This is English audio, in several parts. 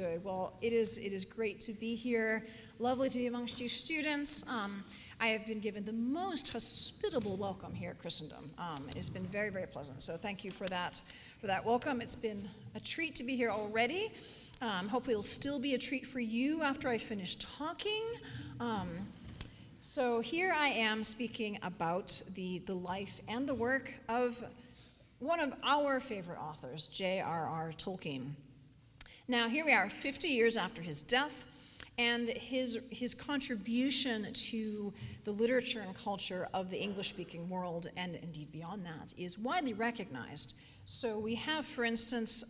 good. Well, it is great to be here. Lovely to be amongst you students. I have been given the most hospitable welcome here at Christendom. It's been very, very pleasant. So thank you for that welcome. It's been a treat to be here already. Hopefully it'll still be a treat for you after I finish talking. So here I am speaking about the life and the work of one of our favorite authors, J.R.R. Tolkien. Now, here we are 50 years after his death, and his contribution to the literature and culture of the English-speaking world, and indeed beyond that, is widely recognized. So we have, for instance,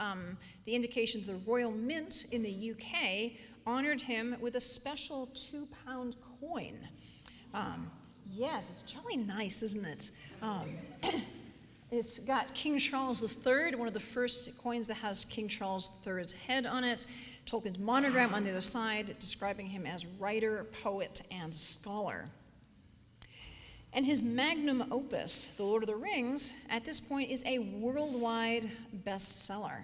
the indication that the Royal Mint in the UK honored him with a special £2 coin. Yes, it's really nice, isn't it? It's got King Charles III, one of the first coins that has King Charles III's head on it. Tolkien's monogram on the other side, describing him as writer, poet, and scholar. And his magnum opus, The Lord of the Rings, at this point is a worldwide bestseller.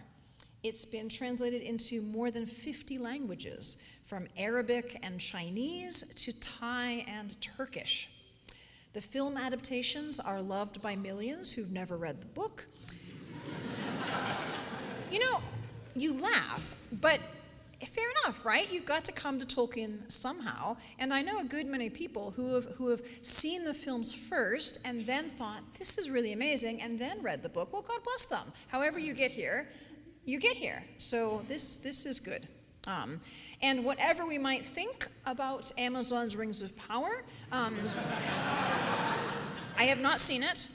It's been translated into more than 50 languages, from Arabic and Chinese to Thai and Turkish. The film adaptations are loved by millions who've never read the book. You know, you laugh, but fair enough, right? You've got to come to Tolkien somehow, and I know a good many people who have seen the films first and then thought, this is really amazing, and then read the book. Well, God bless them. However you get here, you get here. So this is good. And whatever we might think about Amazon's Rings of Power, I have not seen it.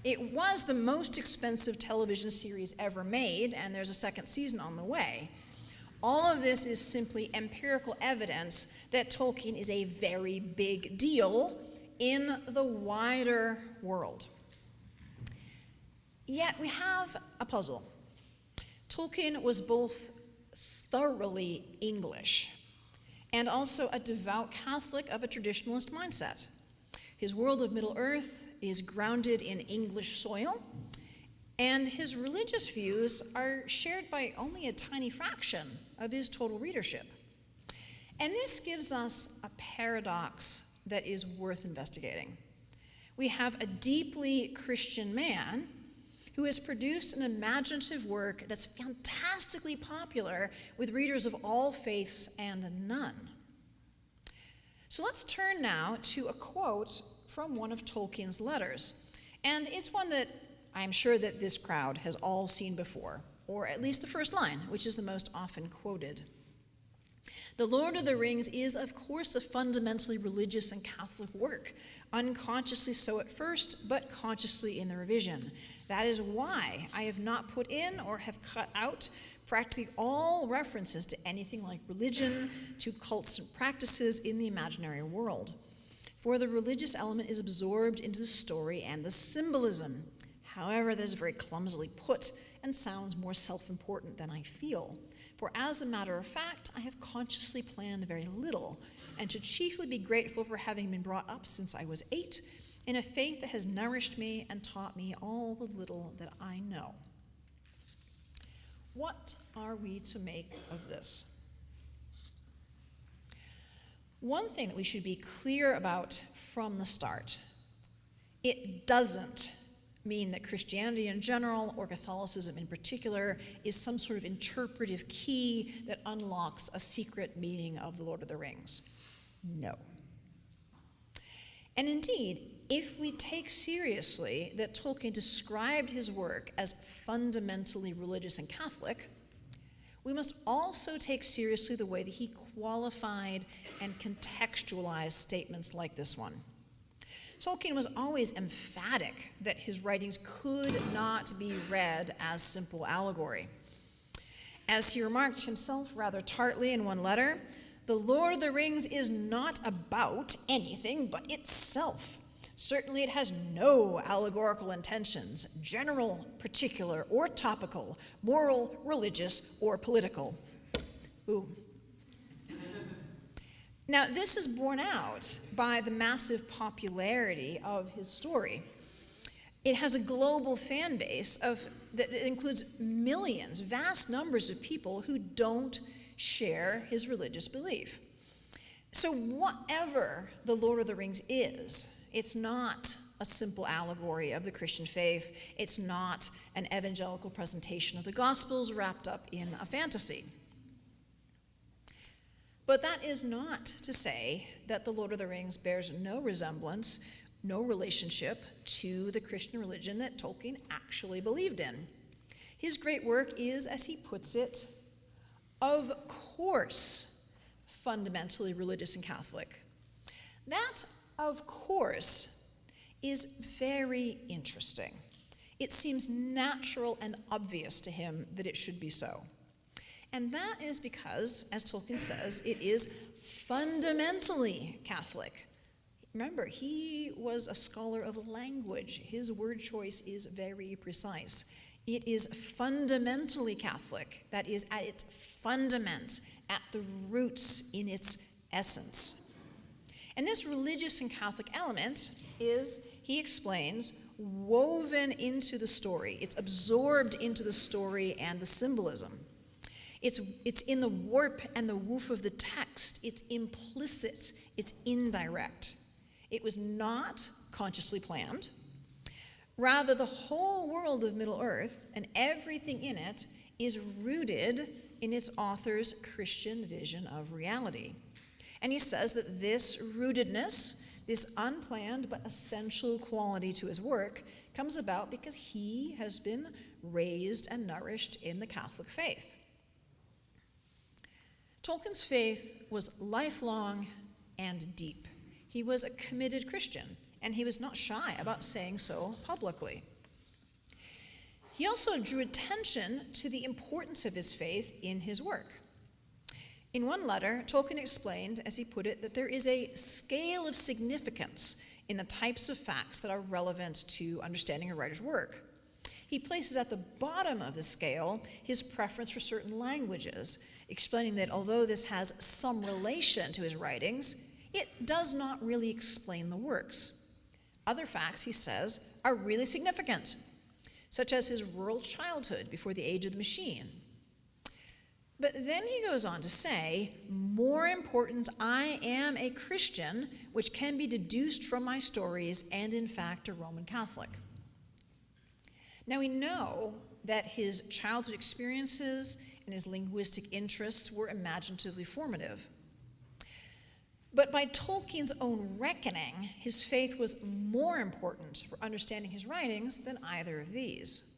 It was the most expensive television series ever made, and there's a second season on the way. All of this is simply empirical evidence that Tolkien is a very big deal in the wider world. Yet we have a puzzle. Tolkien was both thoroughly English and also a devout Catholic of a traditionalist mindset. His world of Middle-earth is grounded in English soil, and his religious views are shared by only a tiny fraction of his total readership. And this gives us a paradox that is worth investigating. We have a deeply Christian man who has produced an imaginative work that's fantastically popular with readers of all faiths and none. So let's turn now to a quote from one of Tolkien's letters. And it's one that I'm sure that this crowd has all seen before, or at least the first line, which is the most often quoted. The Lord of the Rings is, of course, a fundamentally religious and Catholic work, unconsciously so at first, but consciously in the revision. That is why I have not put in or have cut out practically all references to anything like religion, to cults and practices in the imaginary world. For the religious element is absorbed into the story and the symbolism. However, that is very clumsily put and sounds more self-important than I feel. For as a matter of fact, I have consciously planned very little, and should chiefly be grateful for having been brought up since I was 8 in a faith that has nourished me and taught me all the little that I know. What are we to make of this? One thing that we should be clear about from the start, it doesn't mean that Christianity in general, or Catholicism in particular, is some sort of interpretive key that unlocks a secret meaning of the Lord of the Rings. No. And indeed, if we take seriously that Tolkien described his work as fundamentally religious and Catholic, we must also take seriously the way that he qualified and contextualized statements like this one. Tolkien was always emphatic that his writings could not be read as simple allegory. As he remarked himself rather tartly in one letter, "The Lord of the Rings is not about anything but itself. Certainly it has no allegorical intentions, general, particular, or topical, moral, religious, or political." Ooh. Now, this is borne out by the massive popularity of his story. It has a global fan base of that includes millions, vast numbers of people who don't share his religious belief. So whatever The Lord of the Rings is, it's not a simple allegory of the Christian faith. It's not an evangelical presentation of the Gospels wrapped up in a fantasy. But that is not to say that The Lord of the Rings bears no resemblance, no relationship to the Christian religion that Tolkien actually believed in. His great work is, as he puts it, of course, fundamentally religious and Catholic. That, of course, is very interesting. It seems natural and obvious to him that it should be so. And that is because, as Tolkien says, it is fundamentally Catholic. Remember, he was a scholar of language. His word choice is very precise. It is fundamentally Catholic. That is, at its fundament, at the roots, in its essence. And this religious and Catholic element is, he explains, woven into the story. It's absorbed into the story and the symbolism. It's in the warp and the woof of the text. It's implicit. It's indirect. It was not consciously planned. Rather, the whole world of Middle-earth and everything in it is rooted in its author's Christian vision of reality. And he says that this rootedness, this unplanned but essential quality to his work, comes about because he has been raised and nourished in the Catholic faith. Tolkien's faith was lifelong and deep. He was a committed Christian, and he was not shy about saying so publicly. He also drew attention to the importance of his faith in his work. In one letter, Tolkien explained, as he put it, that there is a scale of significance in the types of facts that are relevant to understanding a writer's work. He places at the bottom of the scale his preference for certain languages, explaining that although this has some relation to his writings, it does not really explain the works. Other facts, he says, are really significant, such as his rural childhood before the age of the machine. But then he goes on to say, more important, I am a Christian, which can be deduced from my stories, and in fact a Roman Catholic. Now we know that his childhood experiences and his linguistic interests were imaginatively formative. But by Tolkien's own reckoning, his faith was more important for understanding his writings than either of these.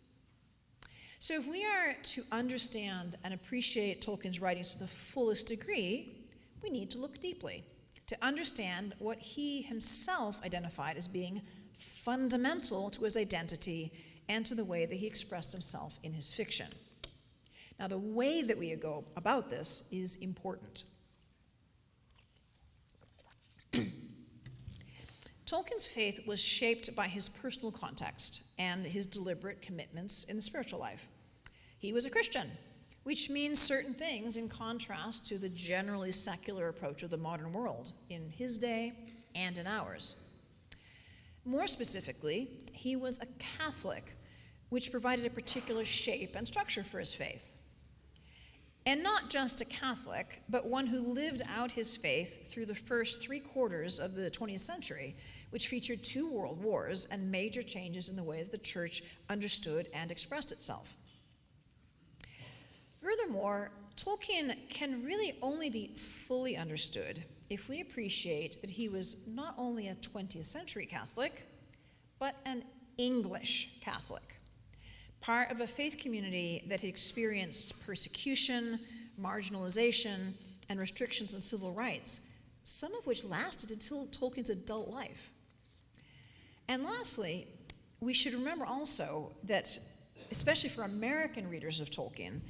So if we are to understand and appreciate Tolkien's writings to the fullest degree, we need to look deeply to understand what he himself identified as being fundamental to his identity and to the way that he expressed himself in his fiction. Now, the way that we go about this is important. Tolkien's faith was shaped by his personal context and his deliberate commitments in the spiritual life. He was a Christian, which means certain things in contrast to the generally secular approach of the modern world in his day and in ours. More specifically, he was a Catholic, which provided a particular shape and structure for his faith. And not just a Catholic, but one who lived out his faith through the first 3/4 of the 20th century, which featured 2 world wars and major changes in the way that the church understood and expressed itself. Furthermore, Tolkien can really only be fully understood if we appreciate that he was not only a 20th century Catholic, but an English Catholic, part of a faith community that had experienced persecution, marginalization, and restrictions on civil rights, some of which lasted until Tolkien's adult life. And lastly, we should remember also that, especially for American readers of Tolkien,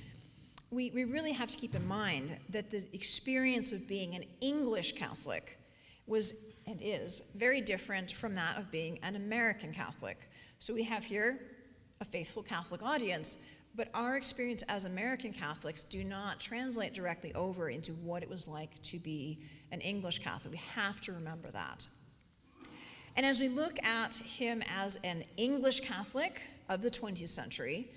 we really have to keep in mind that the experience of being an English Catholic was and is very different from that of being an American Catholic. So we have here a faithful Catholic audience, but our experience as American Catholics do not translate directly over into what it was like to be an English Catholic. We have to remember that. And as we look at him as an English Catholic of the 20th century,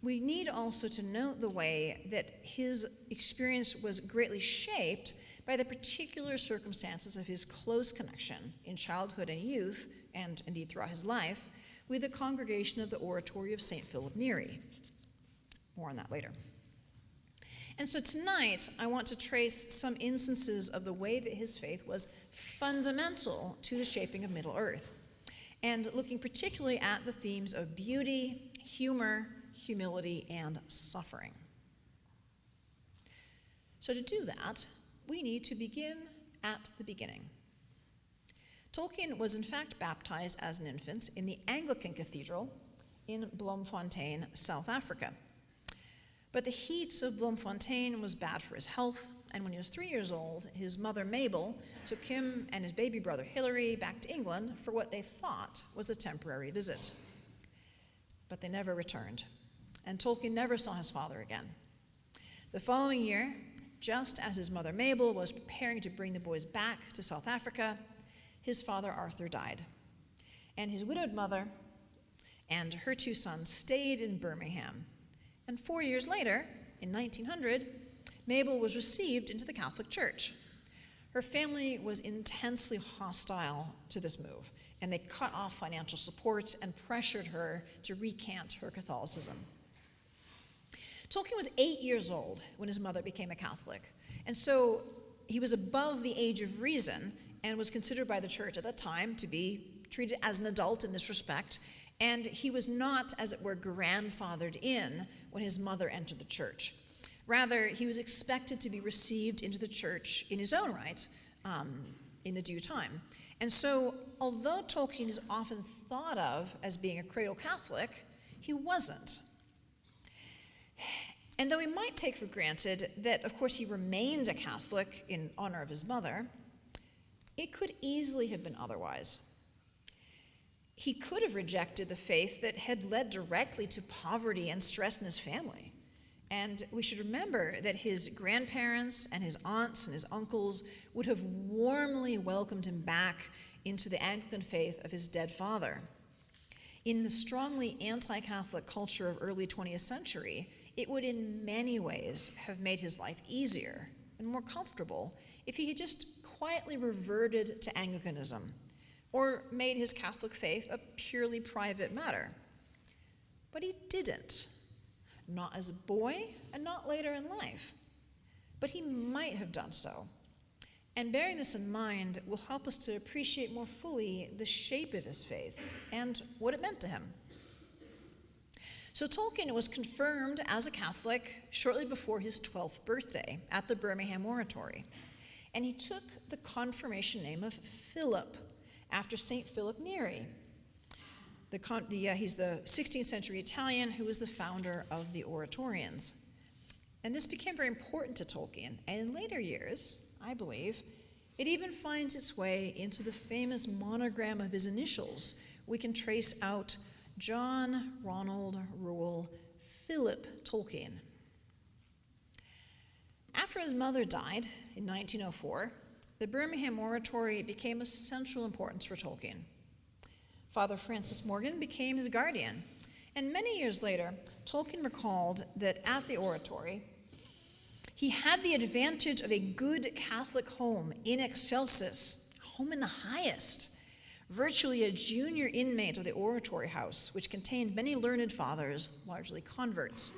we need also to note the way that his experience was greatly shaped by the particular circumstances of his close connection in childhood and youth, and indeed throughout his life, with the congregation of the Oratory of St. Philip Neri. More on that later. And so tonight, I want to trace some instances of the way that his faith was fundamental to the shaping of Middle Earth, and looking particularly at the themes of beauty, humor, humility, and suffering. So to do that, we need to begin at the beginning. Tolkien was in fact baptized as an infant in the Anglican Cathedral in Bloemfontein, South Africa. But the heat of Bloemfontein was bad for his health, and when he was 3 years old, his mother Mabel took him and his baby brother Hilary back to England for what they thought was a temporary visit. But they never returned, and Tolkien never saw his father again. The following year, just as his mother Mabel was preparing to bring the boys back to South Africa, his father Arthur died, and his widowed mother and her 2 sons stayed in Birmingham. And 4 years later, in 1900, Mabel was received into the Catholic Church. Her family was intensely hostile to this move, and they cut off financial support and pressured her to recant her Catholicism. Tolkien was 8 years old when his mother became a Catholic, and so he was above the age of reason and was considered by the church at that time to be treated as an adult in this respect, and he was not, as it were, grandfathered in when his mother entered the church. Rather, he was expected to be received into the church in his own right in the due time. And so, although Tolkien is often thought of as being a cradle Catholic, he wasn't. And though we might take for granted that, of course, he remained a Catholic in honor of his mother, it could easily have been otherwise. He could have rejected the faith that had led directly to poverty and stress in his family. And we should remember that his grandparents and his aunts and his uncles would have warmly welcomed him back into the Anglican faith of his dead father. In the strongly anti-Catholic culture of early 20th century, it would in many ways have made his life easier and more comfortable if he had just quietly reverted to Anglicanism, or made his Catholic faith a purely private matter. But he didn't, not as a boy and not later in life. But he might have done so. And bearing this in mind will help us to appreciate more fully the shape of his faith and what it meant to him. So Tolkien was confirmed as a Catholic shortly before his 12th birthday at the Birmingham Oratory. And he took the confirmation name of Philip, after St. Philip Neri. He's the 16th century Italian who was the founder of the Oratorians. And this became very important to Tolkien, and in later years, I believe, it even finds its way into the famous monogram of his initials. We can trace out John Ronald Reuel Philip Tolkien. After his mother died in 1904, the Birmingham Oratory became of central importance for Tolkien. Father Francis Morgan became his guardian, and many years later, Tolkien recalled that at the Oratory, he had the advantage of a good Catholic home in excelsis, a home in the highest, virtually a junior inmate of the Oratory house, which contained many learned fathers, largely converts.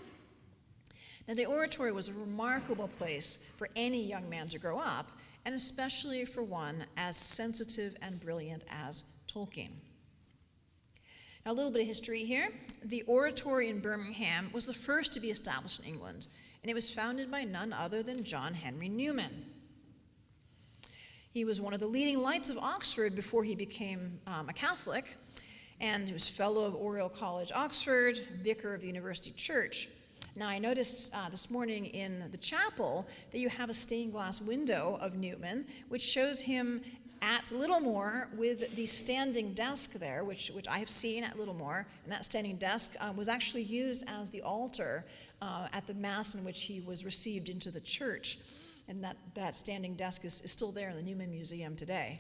Now, the Oratory was a remarkable place for any young man to grow up, and especially for one as sensitive and brilliant as Tolkien. Now, a little bit of history here. The Oratory in Birmingham was the first to be established in England, and it was founded by none other than John Henry Newman. He was one of the leading lights of Oxford before he became a Catholic, and he was fellow of Oriel College, Oxford, vicar of the University Church. Now, I noticed this morning in the chapel that you have a stained glass window of Newman, which shows him at Littlemore with the standing desk there, which I have seen at Littlemore. And that standing desk was actually used as the altar at the Mass in which he was received into the church. And that standing desk is still there in the Newman Museum today.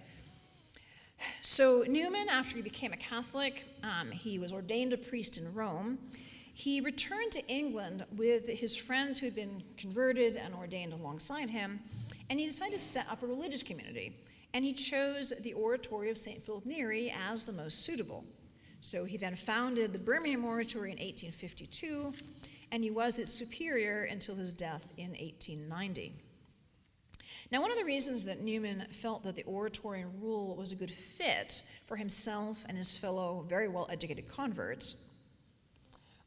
So Newman, after he became a Catholic, he was ordained a priest in Rome. He returned to England with his friends who had been converted and ordained alongside him, and he decided to set up a religious community. And he chose the Oratory of St. Philip Neri as the most suitable. So he then founded the Birmingham Oratory in 1852, and he was its superior until his death in 1890. Now, one of the reasons that Newman felt that the Oratorian rule was a good fit for himself and his fellow very well-educated converts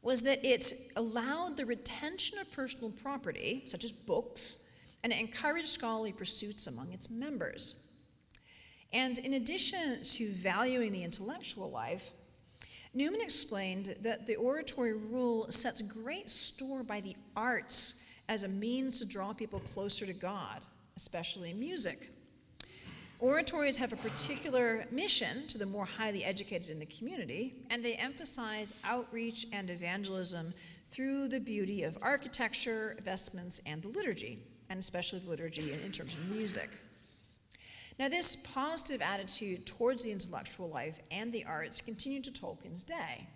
was that it allowed the retention of personal property, such as books, and it encouraged scholarly pursuits among its members. And in addition to valuing the intellectual life, Newman explained that the oratory rule sets great store by the arts as a means to draw people closer to God, especially music. Oratories have a particular mission to the more highly educated in the community, and they emphasize outreach and evangelism through the beauty of architecture, vestments, and the liturgy, and especially the liturgy in terms of music. Now, this positive attitude towards the intellectual life and the arts continued to Tolkien's day.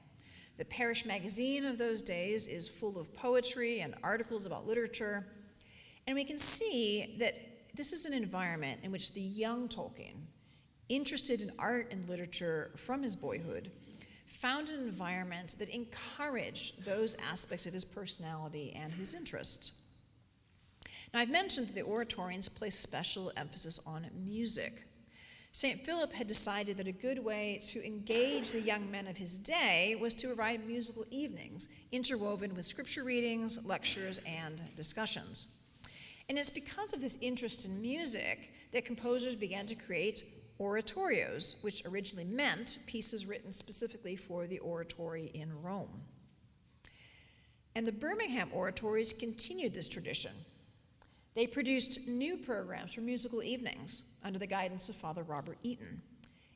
The parish magazine of those days is full of poetry and articles about literature, and we can see that this is an environment in which the young Tolkien, interested in art and literature from his boyhood, found an environment that encouraged those aspects of his personality and his interests. Now, I've mentioned that the Oratorians place special emphasis on music. St. Philip had decided that a good way to engage the young men of his day was to provide musical evenings, interwoven with scripture readings, lectures, and discussions. And it's because of this interest in music that composers began to create oratorios, which originally meant pieces written specifically for the oratory in Rome. And the Birmingham oratories continued this tradition. They produced new programs for musical evenings under the guidance of Father Robert Eaton.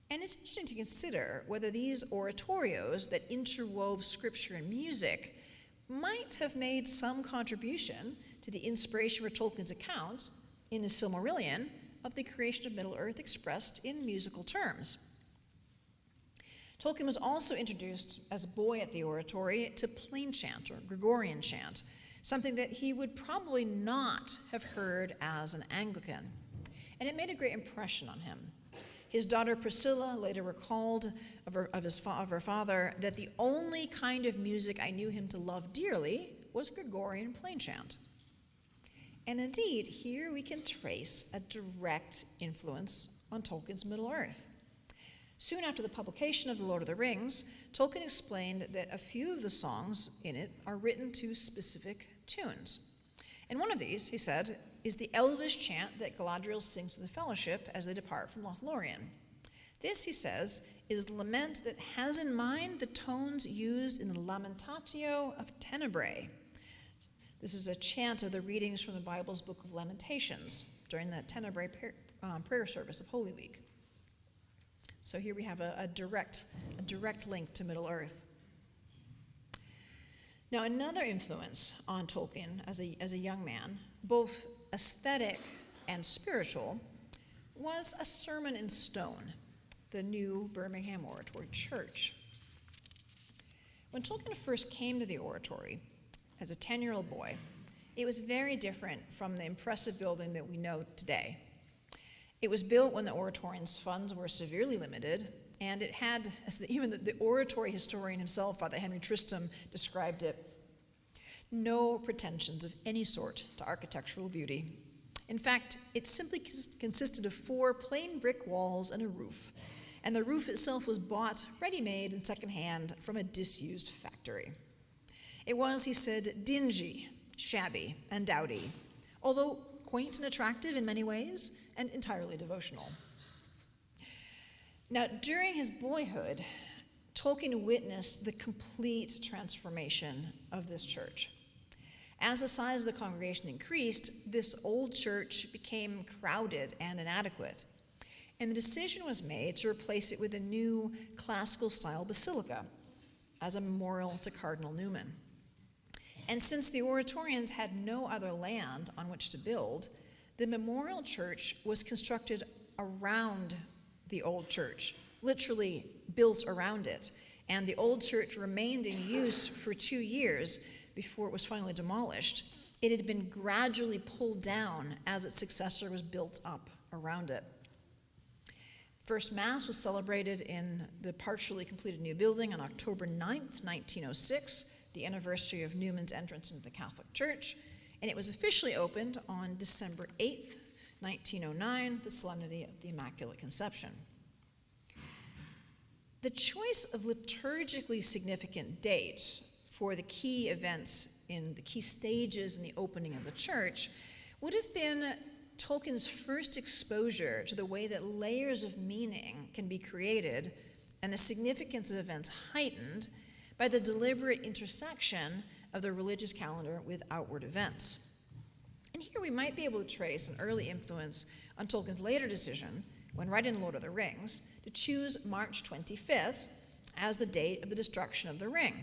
And it's interesting to consider whether these oratorios that interwove scripture and music might have made some contribution to the inspiration for Tolkien's account in the Silmarillion of the creation of Middle-earth expressed in musical terms. Tolkien was also introduced as a boy at the oratory to plain chant or Gregorian chant, something that he would probably not have heard as an Anglican. And it made a great impression on him. His daughter Priscilla later recalled of her father that the only kind of music I knew him to love dearly was Gregorian plain chant. And indeed, here we can trace a direct influence on Tolkien's Middle-earth. Soon after the publication of The Lord of the Rings, Tolkien explained that a few of the songs in it are written to specific tunes. And one of these, he said, is the elvish chant that Galadriel sings to the Fellowship as they depart from Lothlorien. This, he says, is the lament that has in mind the tones used in the Lamentatio of Tenebrae. This is a chant of the readings from the Bible's Book of Lamentations during the Tenebrae prayer service of Holy Week. So here we have a direct link to Middle-earth. Now, another influence on Tolkien as a young man, both aesthetic and spiritual, was a sermon in stone, the new Birmingham Oratory Church. When Tolkien first came to the oratory as a 10-year-old boy, it was very different from the impressive building that we know today. It was built when the oratorian's funds were severely limited, and it had, as even the oratory historian himself, Father Henry Tristram, described it, no pretensions of any sort to architectural beauty. In fact, it simply consisted of 4 plain brick walls and a roof, and the roof itself was bought ready-made and secondhand from a disused factory. It was, he said, dingy, shabby, and dowdy, although quaint and attractive in many ways, and entirely devotional. Now, during his boyhood, Tolkien witnessed the complete transformation of this church. As the size of the congregation increased, this old church became crowded and inadequate, and the decision was made to replace it with a new classical-style basilica as a memorial to Cardinal Newman. And since the Oratorians had no other land on which to build, the memorial church was constructed around the old church, literally built around it. and the old church remained in use for 2 years before it was finally demolished, it had been gradually pulled down as its successor was built up around it. First Mass was celebrated in the partially completed new building on October 9th, 1906, the anniversary of Newman's entrance into the Catholic Church, and it was officially opened on December 8th, 1909, the Solemnity of the Immaculate Conception. The choice of liturgically significant dates for the key events in the key stages in the opening of the church would have been Tolkien's first exposure to the way that layers of meaning can be created and the significance of events heightened by the deliberate intersection of the religious calendar with outward events. And here we might be able to trace an early influence on Tolkien's later decision, when writing Lord of the Rings, to choose March 25th as the date of the destruction of the ring.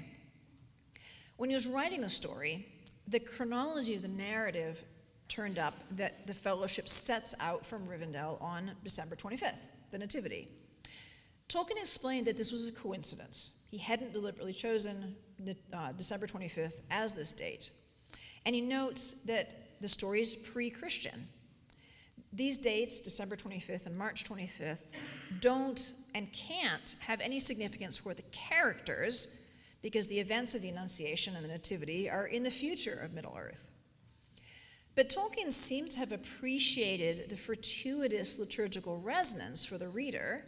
When he was writing the story, the chronology of the narrative turned up that the Fellowship sets out from Rivendell on December 25th, the Nativity. Tolkien explained that this was a coincidence. He hadn't deliberately chosen December 25th as this date. And he notes that the story is pre-Christian. These dates, December 25th and March 25th, don't and can't have any significance for the characters because the events of the Annunciation and the Nativity are in the future of Middle-earth. But Tolkien seems to have appreciated the fortuitous liturgical resonance for the reader,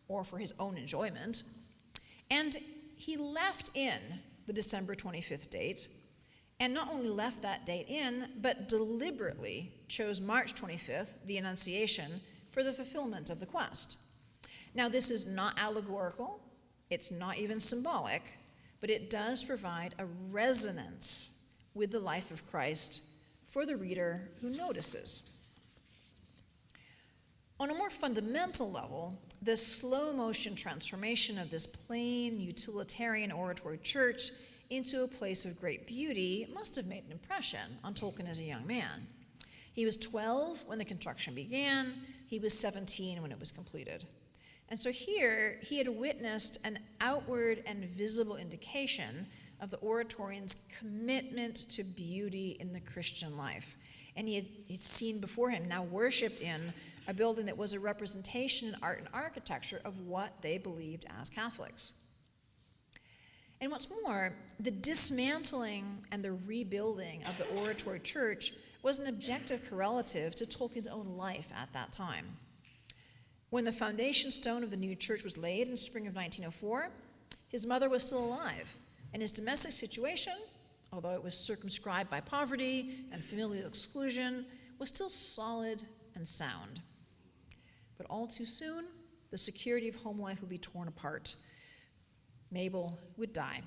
or for his own enjoyment, and he left in the December 25th date, and not only left that date in, but deliberately chose March 25th, the Annunciation, for the fulfillment of the quest. Now, this is not allegorical, it's not even symbolic, but it does provide a resonance with the life of Christ for the reader who notices. On a more fundamental level, the slow-motion transformation of this plain, utilitarian oratory church into a place of great beauty must have made an impression on Tolkien as a young man. He was 12 when the construction began. He was 17 when it was completed. And so here, he had witnessed an outward and visible indication of the oratorian's commitment to beauty in the Christian life. And he'd seen before him, now worshipped in, a building that was a representation in art and architecture of what they believed as Catholics. And what's more, the dismantling and the rebuilding of the oratory church was an objective correlative to Tolkien's own life at that time. When the foundation stone of the new church was laid in spring of 1904, his mother was still alive, and his domestic situation, although it was circumscribed by poverty and familial exclusion, was still solid and sound. But all too soon, the security of home life would be torn apart. Mabel would die.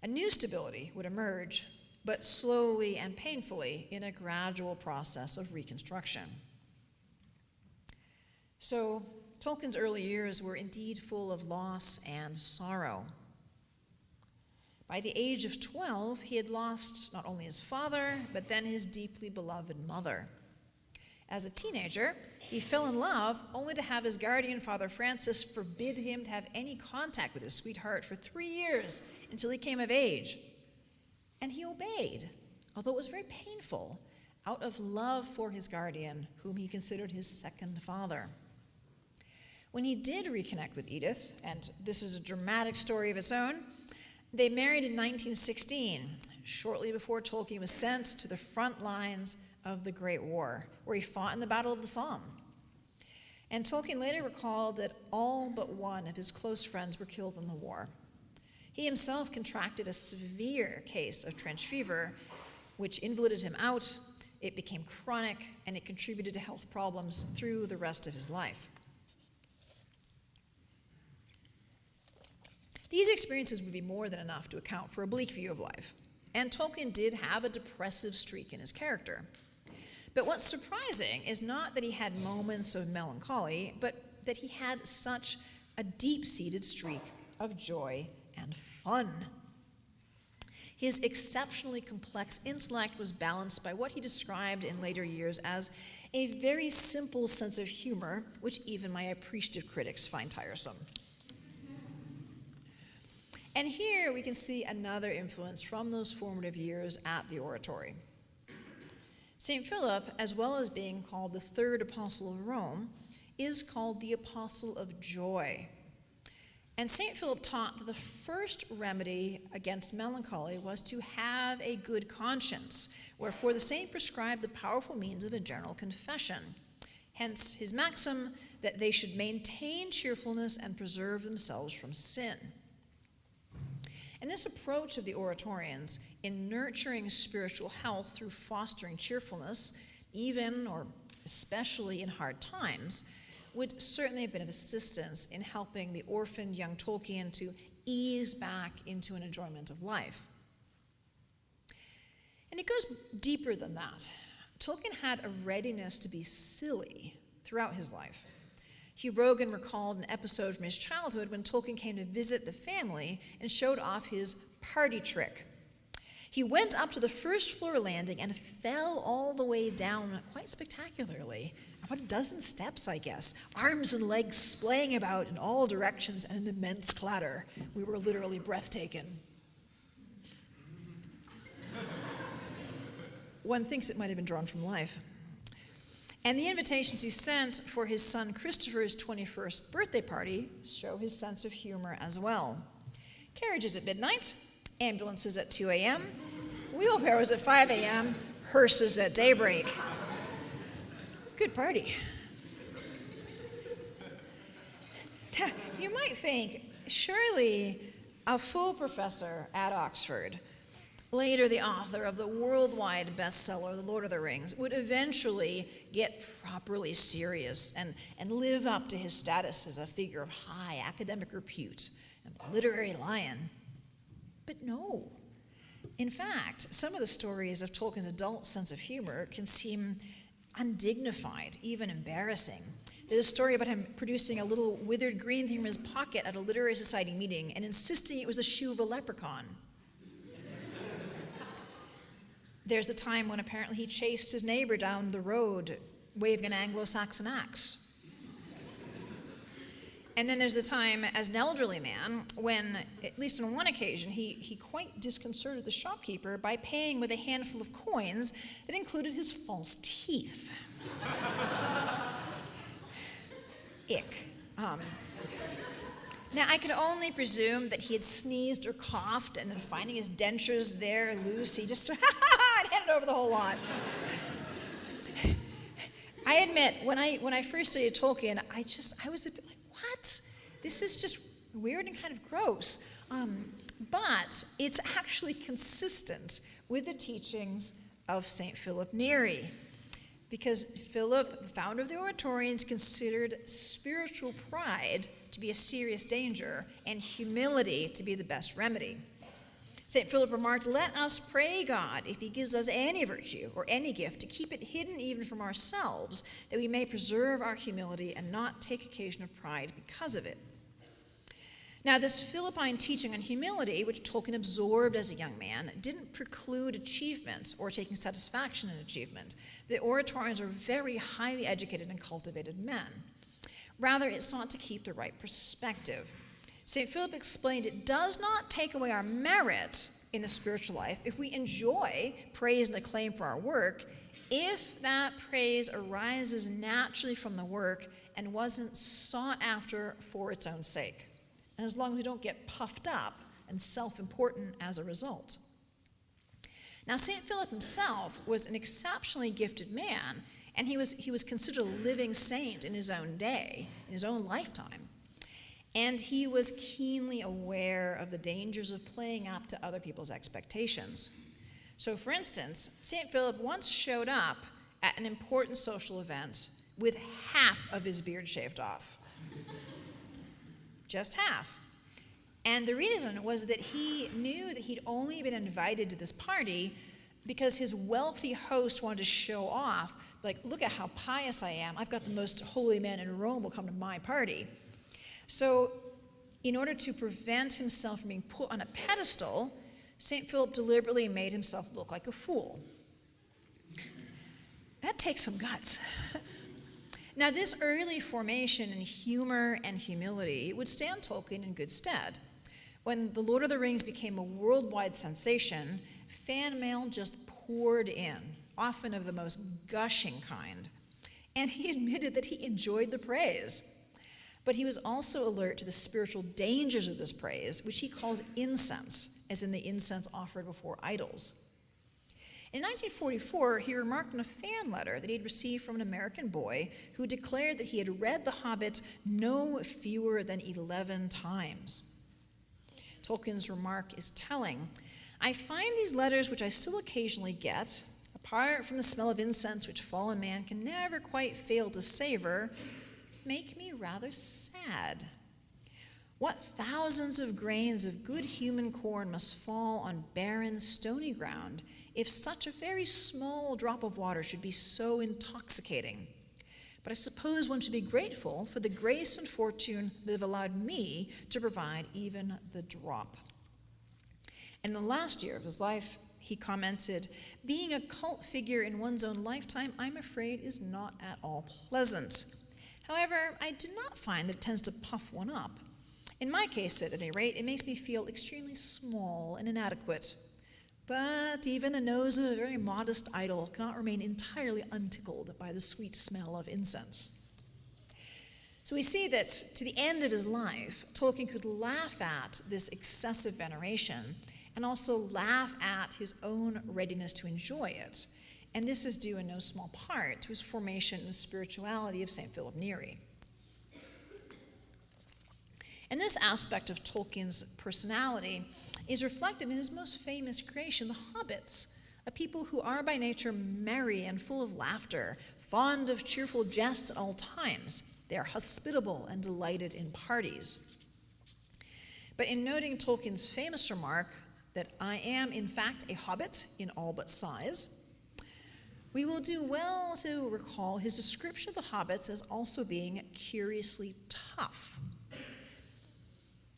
A new stability would emerge, but slowly and painfully in a gradual process of reconstruction. So, Tolkien's early years were indeed full of loss and sorrow. By the age of 12, he had lost not only his father, but then his deeply beloved mother. As a teenager, he fell in love only to have his guardian, Father Francis, forbid him to have any contact with his sweetheart for 3 years until he came of age. And he obeyed, although it was very painful, out of love for his guardian, whom he considered his second father. When he did reconnect with Edith, and this is a dramatic story of its own, they married in 1916, shortly before Tolkien was sent to the front lines of the Great War, where he fought in the Battle of the Somme. And Tolkien later recalled that all but one of his close friends were killed in the war. He himself contracted a severe case of trench fever, which invalided him out. It became chronic, and it contributed to health problems through the rest of his life. These experiences would be more than enough to account for a bleak view of life, and Tolkien did have a depressive streak in his character. But what's surprising is not that he had moments of melancholy, but that he had such a deep-seated streak of joy and fun. His exceptionally complex intellect was balanced by what he described in later years as a very simple sense of humor, which even my appreciative critics find tiresome. And here we can see another influence from those formative years at the oratory. St. Philip, as well as being called the third apostle of Rome, is called the apostle of joy. And St. Philip taught that the first remedy against melancholy was to have a good conscience, wherefore the saint prescribed the powerful means of a general confession. Hence his maxim that they should maintain cheerfulness and preserve themselves from sin. And this approach of the Oratorians in nurturing spiritual health through fostering cheerfulness, even or especially in hard times, would certainly have been of assistance in helping the orphaned young Tolkien to ease back into an enjoyment of life. And it goes deeper than that. Tolkien had a readiness to be silly throughout his life. Hugh Rogan recalled an episode from his childhood when Tolkien came to visit the family and showed off his party trick. He went up to the first floor landing and fell all the way down quite spectacularly. About a dozen steps, I guess, arms and legs splaying about in all directions and an immense clatter. We were literally breathtaking. One thinks it might have been drawn from life. And the invitations he sent for his son Christopher's 21st birthday party show his sense of humor as well. Carriages at midnight, ambulances at 2 a.m., wheelbarrows at 5 a.m., hearses at daybreak. Good party. You might think, surely a full professor at Oxford, later the author of the worldwide bestseller, The Lord of the Rings, would eventually get properly serious and live up to his status as a figure of high academic repute and a literary lion. But no. In fact, some of the stories of Tolkien's adult sense of humor can seem undignified, even embarrassing. There's a story about him producing a little withered green thing from his pocket at a literary society meeting and insisting it was the shoe of a leprechaun. There's the time when apparently he chased his neighbor down the road waving an Anglo-Saxon axe. And then there's the time as an elderly man when, at least on one occasion, he quite disconcerted the shopkeeper by paying with a handful of coins that included his false teeth. Ick. Now, I can only presume that he had sneezed or coughed, and then finding his dentures there loose, he just handed over the whole lot. I admit, when I first studied Tolkien, I was a bit like, what? This is just weird and kind of gross. But it's actually consistent with the teachings of St. Philip Neri. Because Philip, the founder of the Oratorians, considered spiritual pride to be a serious danger and humility to be the best remedy. St. Philip remarked, "Let us pray God, if he gives us any virtue or any gift, to keep it hidden even from ourselves, that we may preserve our humility and not take occasion of pride because of it." Now, this Philippine teaching on humility, which Tolkien absorbed as a young man, didn't preclude achievement or taking satisfaction in achievement. The Oratorians are very highly educated and cultivated men. Rather, it sought to keep the right perspective. St. Philip explained it does not take away our merit in the spiritual life if we enjoy praise and acclaim for our work, if that praise arises naturally from the work and wasn't sought after for its own sake, and as long as we don't get puffed up and self-important as a result. Now, St. Philip himself was an exceptionally gifted man, and he was considered a living saint in his own day, in his own lifetime. And he was keenly aware of the dangers of playing up to other people's expectations. So, for instance, St. Philip once showed up at an important social event with half of his beard shaved off. Just half. And the reason was that he knew that he'd only been invited to this party because his wealthy host wanted to show off, like, look at how pious I am. I've got the most holy man in Rome will come to my party. So in order to prevent himself from being put on a pedestal, St. Philip deliberately made himself look like a fool. That takes some guts. Now, this early formation in humor and humility would stand Tolkien in good stead. When The Lord of the Rings became a worldwide sensation, fan mail just poured in, often of the most gushing kind. And he admitted that he enjoyed the praise. But he was also alert to the spiritual dangers of this praise, which he calls incense, as in the incense offered before idols. In 1944, he remarked in a fan letter that he had received from an American boy who declared that he had read The Hobbit no fewer than 11 times. Tolkien's remark is telling. I find these letters, which I still occasionally get, apart from the smell of incense which fallen man can never quite fail to savor, make me rather sad. What thousands of grains of good human corn must fall on barren, stony ground if such a very small drop of water should be so intoxicating? But I suppose one should be grateful for the grace and fortune that have allowed me to provide even the drop. In the last year of his life, he commented, being a cult figure in one's own lifetime, I'm afraid, is not at all pleasant. However, I do not find that it tends to puff one up. In my case, at any rate, it makes me feel extremely small and inadequate. But even the nose of a very modest idol cannot remain entirely untickled by the sweet smell of incense. So we see that to the end of his life, Tolkien could laugh at this excessive veneration and also laugh at his own readiness to enjoy it. And this is due in no small part to his formation in the spirituality of St. Philip Neri. And this aspect of Tolkien's personality is reflected in his most famous creation, the Hobbits, a people who are by nature merry and full of laughter, fond of cheerful jests at all times. They are hospitable and delighted in parties. But in noting Tolkien's famous remark that I am, in fact, a hobbit in all but size, we will do well to recall his description of the hobbits as also being curiously tough.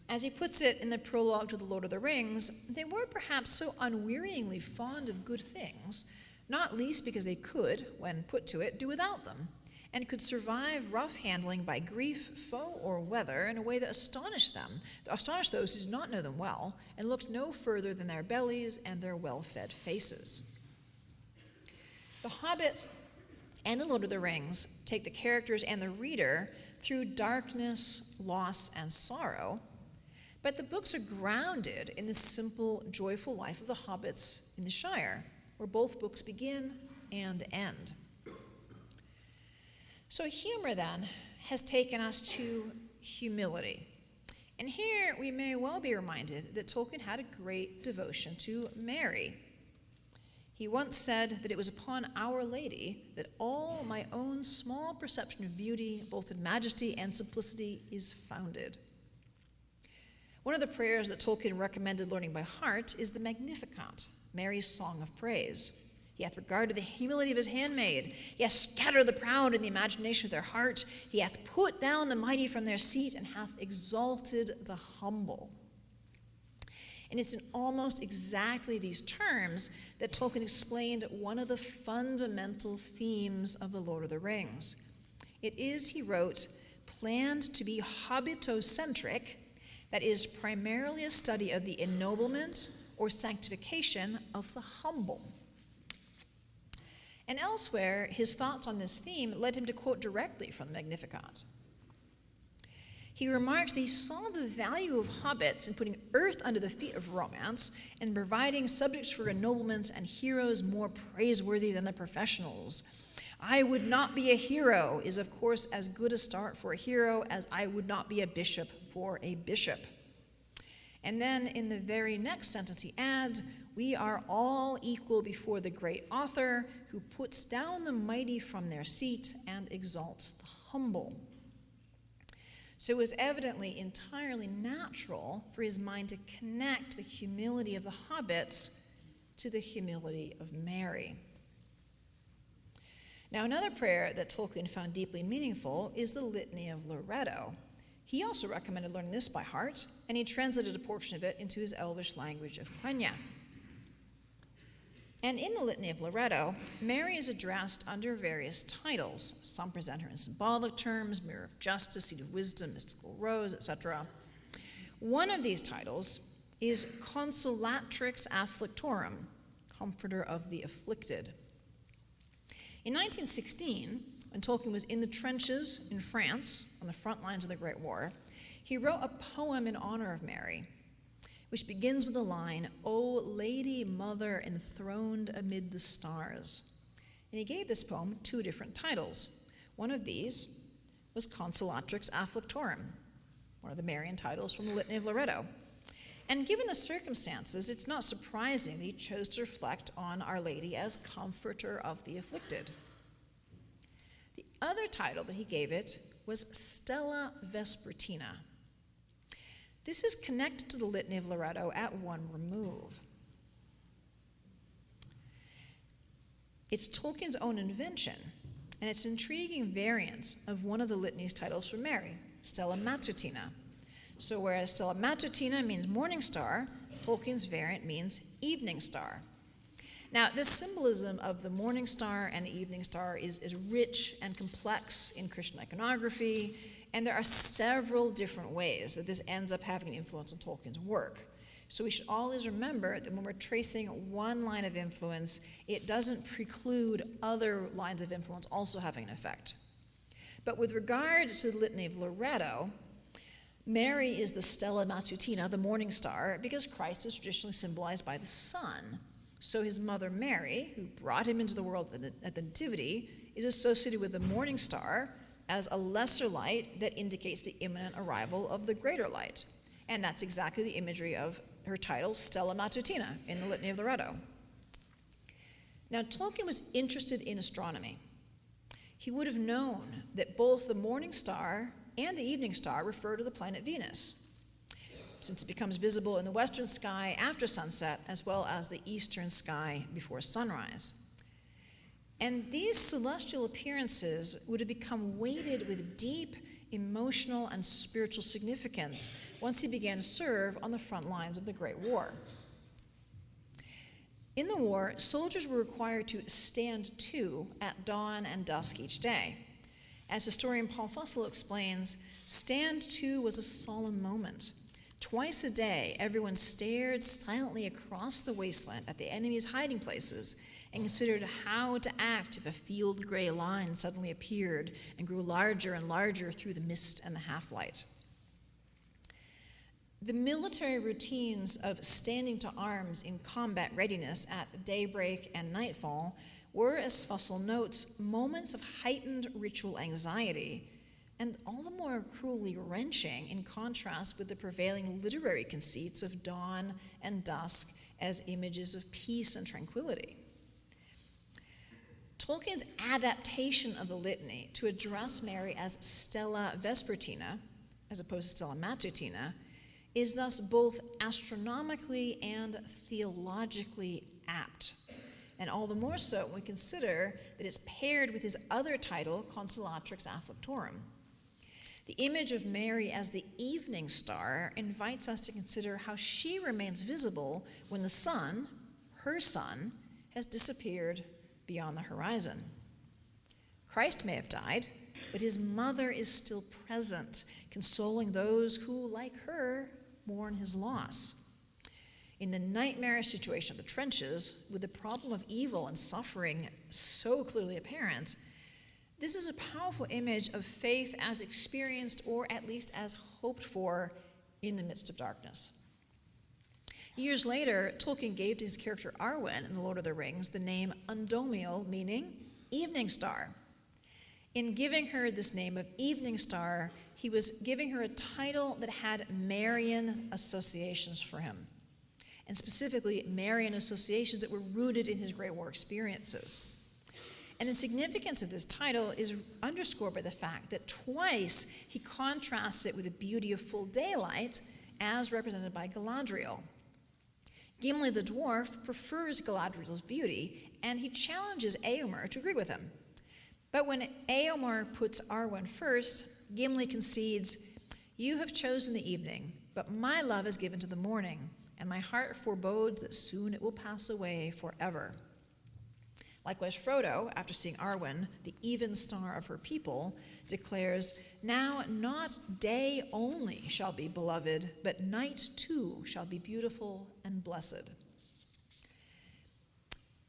As he puts it in the prologue to The Lord of the Rings, they were perhaps so unwearyingly fond of good things, not least because they could, when put to it, do without them, and could survive rough handling by grief, foe, or weather in a way that astonished those who did not know them well, and looked no further than their bellies and their well-fed faces. The Hobbit and The Lord of the Rings take the characters and the reader through darkness, loss, and sorrow, but the books are grounded in the simple, joyful life of the hobbits in the Shire, where both books begin and end. So humor, then, has taken us to humility. And here we may well be reminded that Tolkien had a great devotion to Mary. He once said that it was upon Our Lady that all my own small perception of beauty, both in majesty and simplicity, is founded. One of the prayers that Tolkien recommended learning by heart is the Magnificat, Mary's song of praise. He hath regarded the humility of his handmaid. He hath scattered the proud in the imagination of their heart. He hath put down the mighty from their seat and hath exalted the humble. And it's in almost exactly these terms that Tolkien explained one of the fundamental themes of The Lord of the Rings. It is, he wrote, planned to be hobbitocentric, that is, primarily a study of the ennoblement or sanctification of the humble. And elsewhere, his thoughts on this theme led him to quote directly from the Magnificat. He remarks that he saw the value of hobbits in putting earth under the feet of romance and providing subjects for ennoblement and heroes more praiseworthy than the professionals. I would not be a hero is, of course, as good a start for a hero as I would not be a bishop for a bishop. And then in the very next sentence he adds, we are all equal before the great author who puts down the mighty from their seat and exalts the humble. So it was evidently entirely natural for his mind to connect the humility of the hobbits to the humility of Mary. Now, another prayer that Tolkien found deeply meaningful is the Litany of Loretto. He also recommended learning this by heart, and he translated a portion of it into his Elvish language of Quenya. And in the Litany of Loretto, Mary is addressed under various titles. Some present her in symbolic terms, Mirror of Justice, Seat of Wisdom, Mystical Rose, etc. One of these titles is Consolatrix Afflictorum, comforter of the afflicted. In 1916, when Tolkien was in the trenches in France, on the front lines of the Great War, he wrote a poem in honor of Mary, which begins with the line, "O Lady Mother enthroned amid the stars." And he gave this poem 2 different titles. One of these was Consolatrix Afflictorum, one of the Marian titles from the Litany of Loretto. And given the circumstances, it's not surprising that he chose to reflect on Our Lady as comforter of the afflicted. The other title that he gave it was Stella Vespertina. This is connected to the Litany of Loretto at one remove. It's Tolkien's own invention, and it's an intriguing variant of one of the litany's titles for Mary, Stella Matutina. So whereas Stella Matutina means morning star, Tolkien's variant means evening star. Now, this symbolism of the morning star and the evening star is rich and complex in Christian iconography, and there are several different ways that this ends up having an influence on Tolkien's work. So we should always remember that when we're tracing one line of influence, it doesn't preclude other lines of influence also having an effect. But with regard to the Litany of Loretto, Mary is the Stella Matutina, the morning star, because Christ is traditionally symbolized by the sun. So his mother Mary, who brought him into the world at the Nativity, is associated with the morning star as a lesser light that indicates the imminent arrival of the greater light. And that's exactly the imagery of her title, Stella Matutina, in the Litany of Loretto. Now, Tolkien was interested in astronomy. He would have known that both the morning star and the evening star refer to the planet Venus, since it becomes visible in the western sky after sunset, as well as the eastern sky before sunrise. And these celestial appearances would have become weighted with deep emotional and spiritual significance once he began to serve on the front lines of the Great War. In the war, soldiers were required to stand to at dawn and dusk each day. As historian Paul Fussell explains, stand to was a solemn moment. Twice a day, everyone stared silently across the wasteland at the enemy's hiding places and considered how to act if a field gray line suddenly appeared and grew larger and larger through the mist and the half-light. The military routines of standing to arms in combat readiness at daybreak and nightfall were, as Fussell notes, moments of heightened ritual anxiety, and all the more cruelly wrenching in contrast with the prevailing literary conceits of dawn and dusk as images of peace and tranquility. Tolkien's adaptation of the litany to address Mary as Stella Vespertina, as opposed to Stella Matutina, is thus both astronomically and theologically apt, and all the more so when we consider that it's paired with his other title, Consolatrix Afflictorum. The image of Mary as the evening star invites us to consider how she remains visible when the sun, her sun, has disappeared beyond the horizon. Christ may have died, but his mother is still present, consoling those who, like her, mourn his loss. In the nightmarish situation of the trenches, with the problem of evil and suffering so clearly apparent, this is a powerful image of faith as experienced, or at least as hoped for, in the midst of darkness. Years later, Tolkien gave to his character Arwen in The Lord of the Rings the name Undomiel, meaning evening star. In giving her this name of evening star, he was giving her a title that had Marian associations for him, and specifically Marian associations that were rooted in his Great War experiences. And the significance of this title is underscored by the fact that twice he contrasts it with the beauty of full daylight as represented by Galadriel. Gimli the dwarf prefers Galadriel's beauty, and he challenges Éomer to agree with him. But when Éomer puts Arwen first, Gimli concedes, "You have chosen the evening, but my love is given to the morning, and my heart forebodes that soon it will pass away forever." Likewise, Frodo, after seeing Arwen, the even star of her people, declares, "Now not day only shall be beloved, but night too shall be beautiful and blessed."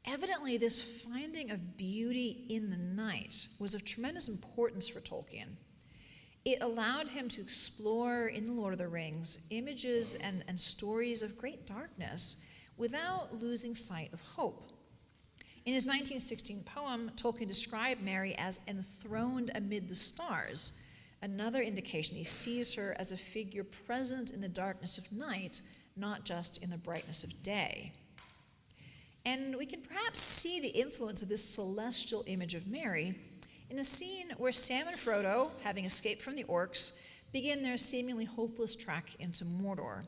Evidently, this finding of beauty in the night was of tremendous importance for Tolkien. It allowed him to explore in The Lord of the Rings images and stories of great darkness without losing sight of hope. In his 1916 poem, Tolkien described Mary as enthroned amid the stars, another indication he sees her as a figure present in the darkness of night, not just in the brightness of day. And we can perhaps see the influence of this celestial image of Mary in the scene where Sam and Frodo, having escaped from the orcs, begin their seemingly hopeless trek into Mordor.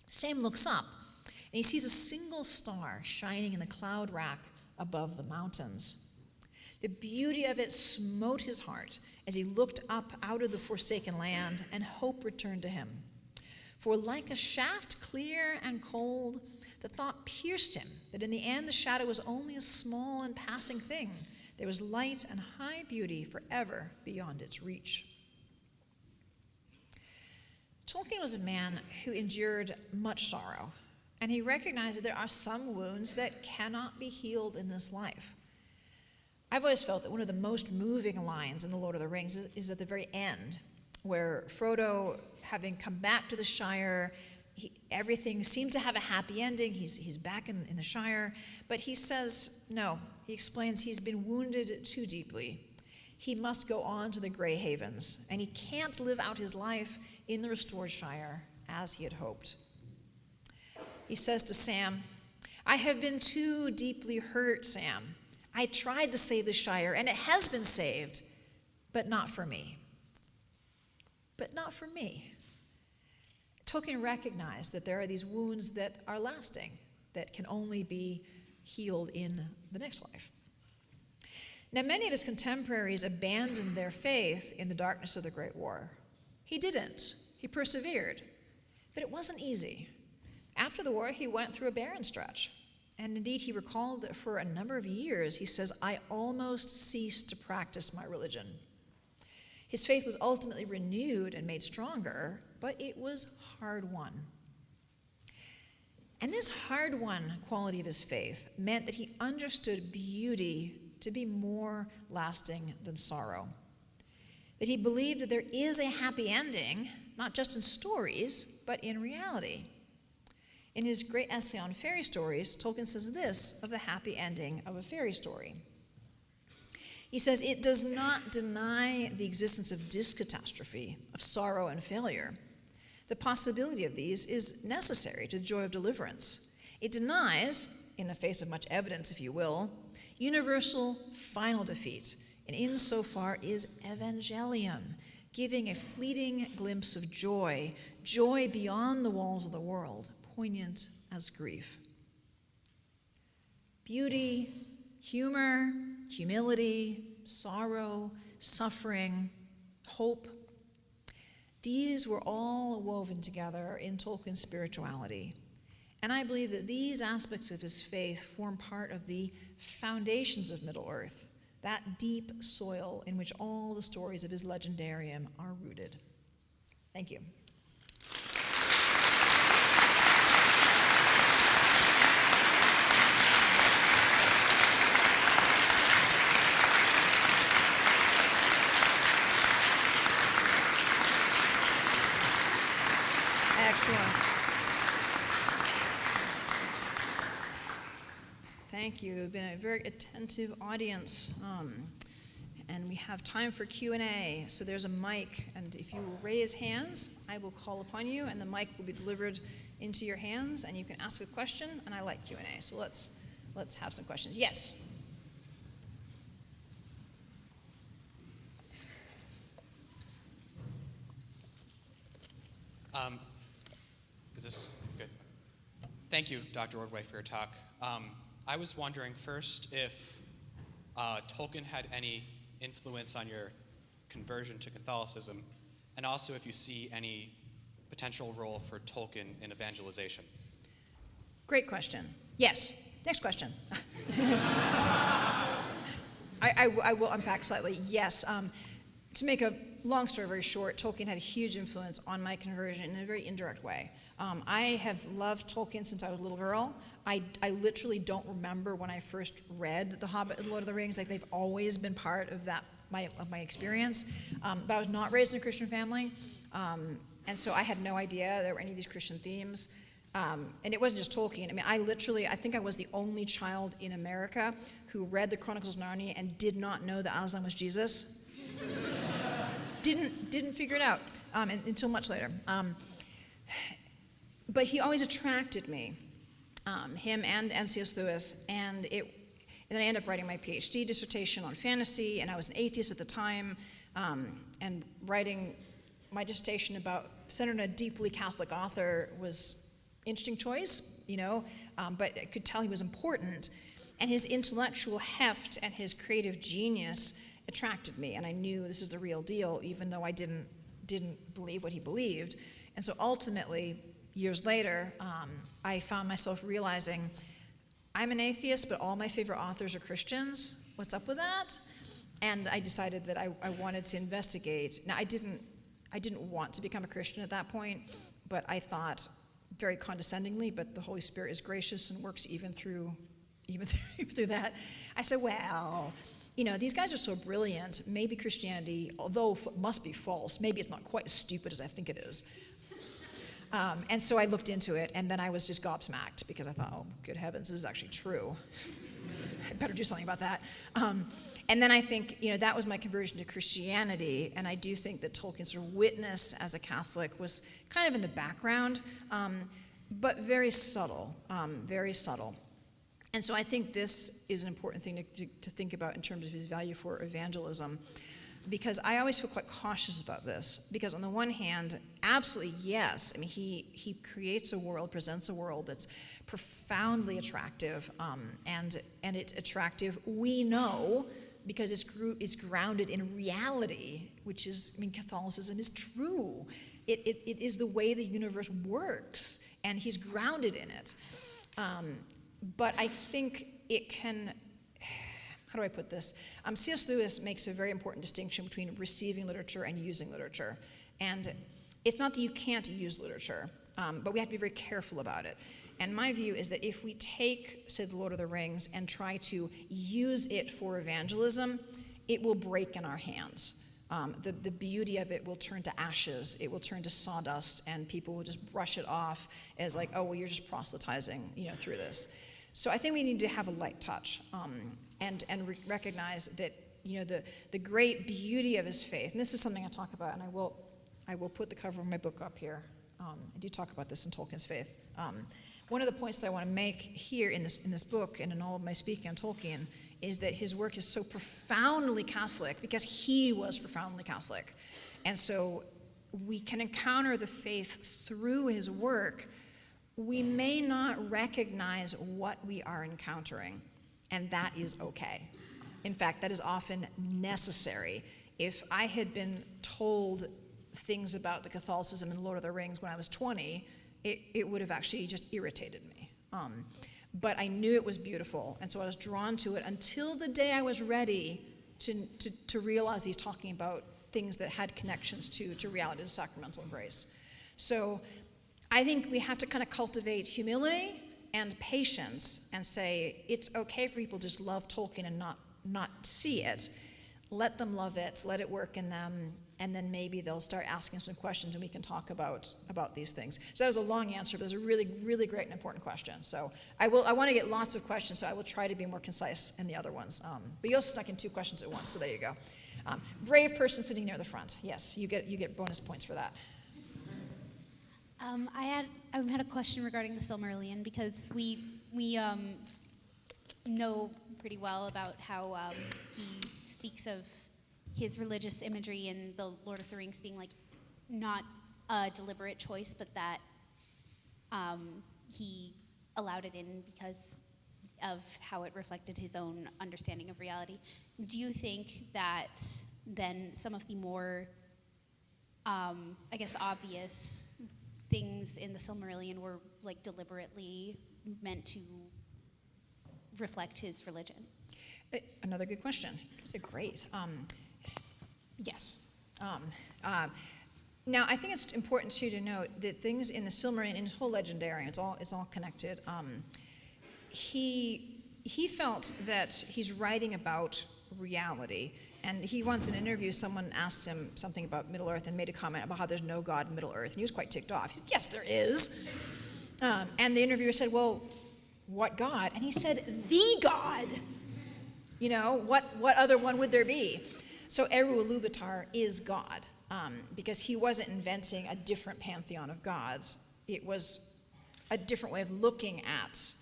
Sam looks up, and he sees a single star shining in the cloud rack above the mountains. The beauty of it smote his heart as he looked up out of the forsaken land, and hope returned to him. For like a shaft clear and cold, the thought pierced him that in the end the shadow was only a small and passing thing. There was light and high beauty forever beyond its reach. Tolkien was a man who endured much sorrow, and he recognized that there are some wounds that cannot be healed in this life. I've always felt that one of the most moving lines in The Lord of the Rings is at the very end, where Frodo, having come back to the Shire, everything seemed to have a happy ending. He's back in the Shire, but he says no. He explains he's been wounded too deeply. He must go on to the Grey Havens, and he can't live out his life in the restored Shire as he had hoped. He says to Sam, "I have been too deeply hurt, Sam. I tried to save the Shire, and it has been saved, but not for me." But not for me. Tolkien recognized that there are these wounds that are lasting, that can only be healed in the next life. Now, many of his contemporaries abandoned their faith in the darkness of the Great War. He didn't. He persevered. But it wasn't easy. After the war, he went through a barren stretch. And indeed, he recalled that for a number of years, he says, "I almost ceased to practice my religion." His faith was ultimately renewed and made stronger, but it was hard-won. And this hard-won quality of his faith meant that he understood beauty to be more lasting than sorrow. That he believed that there is a happy ending, not just in stories, but in reality. In his great essay on fairy stories, Tolkien says this of the happy ending of a fairy story. He says, "It does not deny the existence of discatastrophe, of sorrow and failure. The possibility of these is necessary to the joy of deliverance. It denies, in the face of much evidence, if you will, universal final defeat, and insofar is evangelium, giving a fleeting glimpse of joy, joy beyond the walls of the world, poignant as grief." Beauty, humor, humility, sorrow, suffering, hope, these were all woven together in Tolkien's spirituality. And I believe that these aspects of his faith form part of the foundations of Middle-earth, that deep soil in which all the stories of his legendarium are rooted. Thank you. Excellent. Thank you. You've been a very attentive audience, and we have time for Q&A. So there's a mic, and if you will raise hands, I will call upon you, and the mic will be delivered into your hands, and you can ask a question, and I like Q&A. So let's have some questions. Yes? Is this good? Thank you, Dr. Ordway, for your talk. I was wondering first if Tolkien had any influence on your conversion to Catholicism, and also if you see any potential role for Tolkien in evangelization. Great question. Yes. Next question. I will unpack slightly. Yes. To make a long story very short, Tolkien had a huge influence on my conversion in a very indirect way. I have loved Tolkien since I was a little girl. I literally don't remember when I first read The Hobbit and Lord of the Rings. Like, they've always been part of that my experience. But I was not raised in a Christian family, and so I had no idea there were any of these Christian themes. And it wasn't just Tolkien. I mean, I think I was the only child in America who read the Chronicles of Narnia and did not know that Aslan was Jesus. Didn't figure it out until much later. But he always attracted me, him and C.S. Lewis, and then I ended up writing my PhD dissertation on fantasy, and I was an atheist at the time, and writing my dissertation centered on a deeply Catholic author was interesting choice, but I could tell he was important, and his intellectual heft and his creative genius attracted me, and I knew this is the real deal, even though I didn't believe what he believed. And so ultimately, years later, I found myself realizing I'm an atheist, but all my favorite authors are Christians. What's up with that? And I decided that I wanted to investigate. Now, I didn't want to become a Christian at that point, but I thought very condescendingly, but the Holy Spirit is gracious and works even through that. I said, well, these guys are so brilliant. Maybe Christianity, although it must be false, maybe it's not quite as stupid as I think it is. And so I looked into it, and then I was just gobsmacked because I thought, oh, good heavens, this is actually true. I better do something about that. And then I think, that was my conversion to Christianity, and I do think that Tolkien's sort of witness as a Catholic was kind of in the background, but very subtle, very subtle. And so I think this is an important thing to think about in terms of his value for evangelism, because I always feel quite cautious about this, because on the one hand, absolutely yes, I mean, he creates a world, presents a world that's profoundly attractive, and it's attractive, we know, because it's grounded in reality, which is, Catholicism is true. It is the way the universe works, and he's grounded in it. But I think it can, how do I put this? C.S. Lewis makes a very important distinction between receiving literature and using literature. And it's not that you can't use literature, but we have to be very careful about it. And my view is that if we take, say, The Lord of the Rings and try to use it for evangelism, it will break in our hands. The beauty of it will turn to ashes, it will turn to sawdust, and people will just brush it off as like, oh, well, you're just proselytizing, through this. So I think we need to have a light touch, and recognize that, the great beauty of his faith, and this is something I talk about, and I will put the cover of my book up here. I do talk about this in Tolkien's faith. One of the points that I want to make here in this book and in all of my speaking on Tolkien is that his work is so profoundly Catholic because he was profoundly Catholic. And so we can encounter the faith through his work. We may not recognize what we are encountering, and that is okay. In fact, that is often necessary. If I had been told things about the Catholicism in Lord of the Rings when I was 20, it would have actually just irritated me. But I knew it was beautiful, and so I was drawn to it until the day I was ready to realize he's talking about things that had connections to reality, to sacramental grace. So I think we have to kind of cultivate humility and patience and say it's okay for people to just love Tolkien and not see it. Let them love it, let it work in them, and then maybe they'll start asking some questions and we can talk about these things. So that was a long answer, but it was a really, really great and important question. So I want to get lots of questions, so I will try to be more concise in the other ones. But you also snuck in 2 questions at once, so there you go. Brave person sitting near the front. Yes, you get bonus points for that. I had a question regarding the Silmarillion, because we know pretty well about how he speaks of his religious imagery in the Lord of the Rings being like not a deliberate choice, but that he allowed it in because of how it reflected his own understanding of reality. Do you think that then some of the more, obvious things in the Silmarillion were like deliberately meant to reflect his religion? Another good question. These are great. Yes. Now, I think it's important too to note that things in the Silmarillion, in his whole legendarium, it's all connected. He felt that he's writing about reality, and he once in an interview, someone asked him something about Middle Earth and made a comment about how there's no God in Middle Earth, and he was quite ticked off. He said, "Yes, there is." And the interviewer said, "Well, what God?" And he said, "The God." What other one would there be? So Eru Ilúvatar is God, because he wasn't inventing a different pantheon of gods. It was a different way of looking at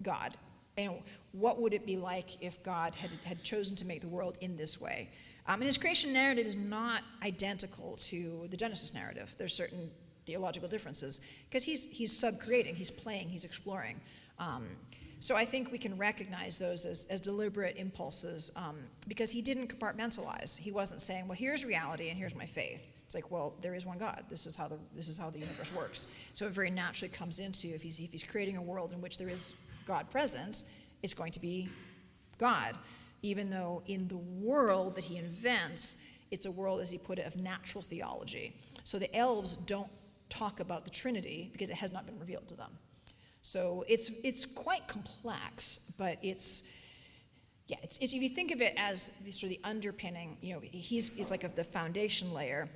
God. And what would it be like if God had chosen to make the world in this way? And his creation narrative is not identical to the Genesis narrative. There's certain theological differences, because he's sub-creating, he's playing, he's exploring. So I think we can recognize those as deliberate impulses, because he didn't compartmentalize. He wasn't saying, well, here's reality and here's my faith. It's like, well, there is one God. This is how the universe works. So it very naturally comes into, if he's creating a world in which there is God present, it's going to be God, even though in the world that he invents, it's a world, as he put it, of natural theology. So the elves don't talk about the Trinity because it has not been revealed to them. So it's quite complex, but it's if you think of it as the sort of the underpinning, he's like the foundation layer,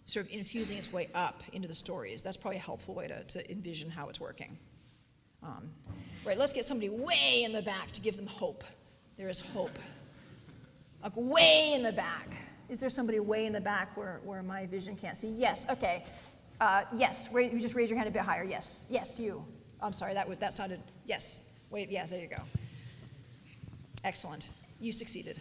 sort of infusing its way up into the stories. That's probably a helpful way to envision how it's working. Right, let's get somebody way in the back to give them hope. There is hope. Like way in the back. Is there somebody way in the back where my vision can't see? Yes, okay. Yes, you just raise your hand a bit higher. Yes, you. I'm sorry, that sounded, yes. Wait, yeah, there you go. Excellent. You succeeded.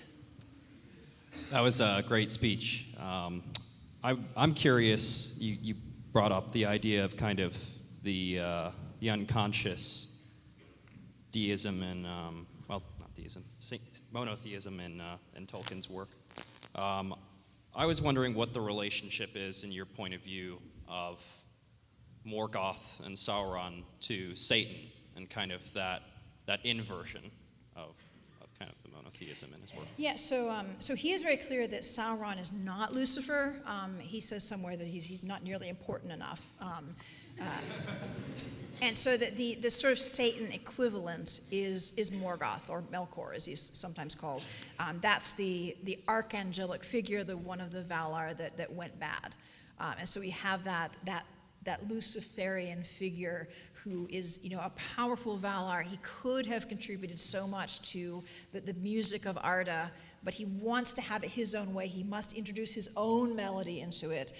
That was a great speech. I'm curious, you brought up the idea of kind of the unconscious deism and, not deism, monotheism in Tolkien's work. I was wondering what the relationship is, in your point of view, of Morgoth and Sauron to Satan, and kind of that inversion of kind of the monotheism in his work. Yeah, so he is very clear that Sauron is not Lucifer. He says somewhere that he's not nearly important enough. And so that the sort of Satan equivalent is Morgoth, or Melkor, as he's sometimes called. That's the archangelic figure, the one of the Valar that went bad. And so we have that Luciferian figure who is, a powerful Valar. He could have contributed so much to the music of Arda, but he wants to have it his own way. He must introduce his own melody into it,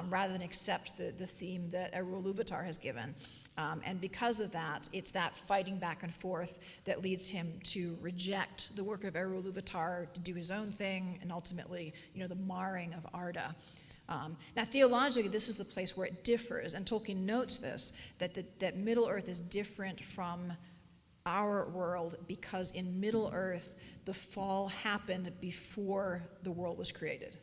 rather than accept the theme that Eru Ilúvatar has given. And because of that, it's that fighting back and forth that leads him to reject the work of Eru Ilúvatar, to do his own thing, and ultimately, the marring of Arda. Now, theologically, this is the place where it differs, and Tolkien notes this, that Middle-earth is different from our world because in Middle-earth, the fall happened before the world was created,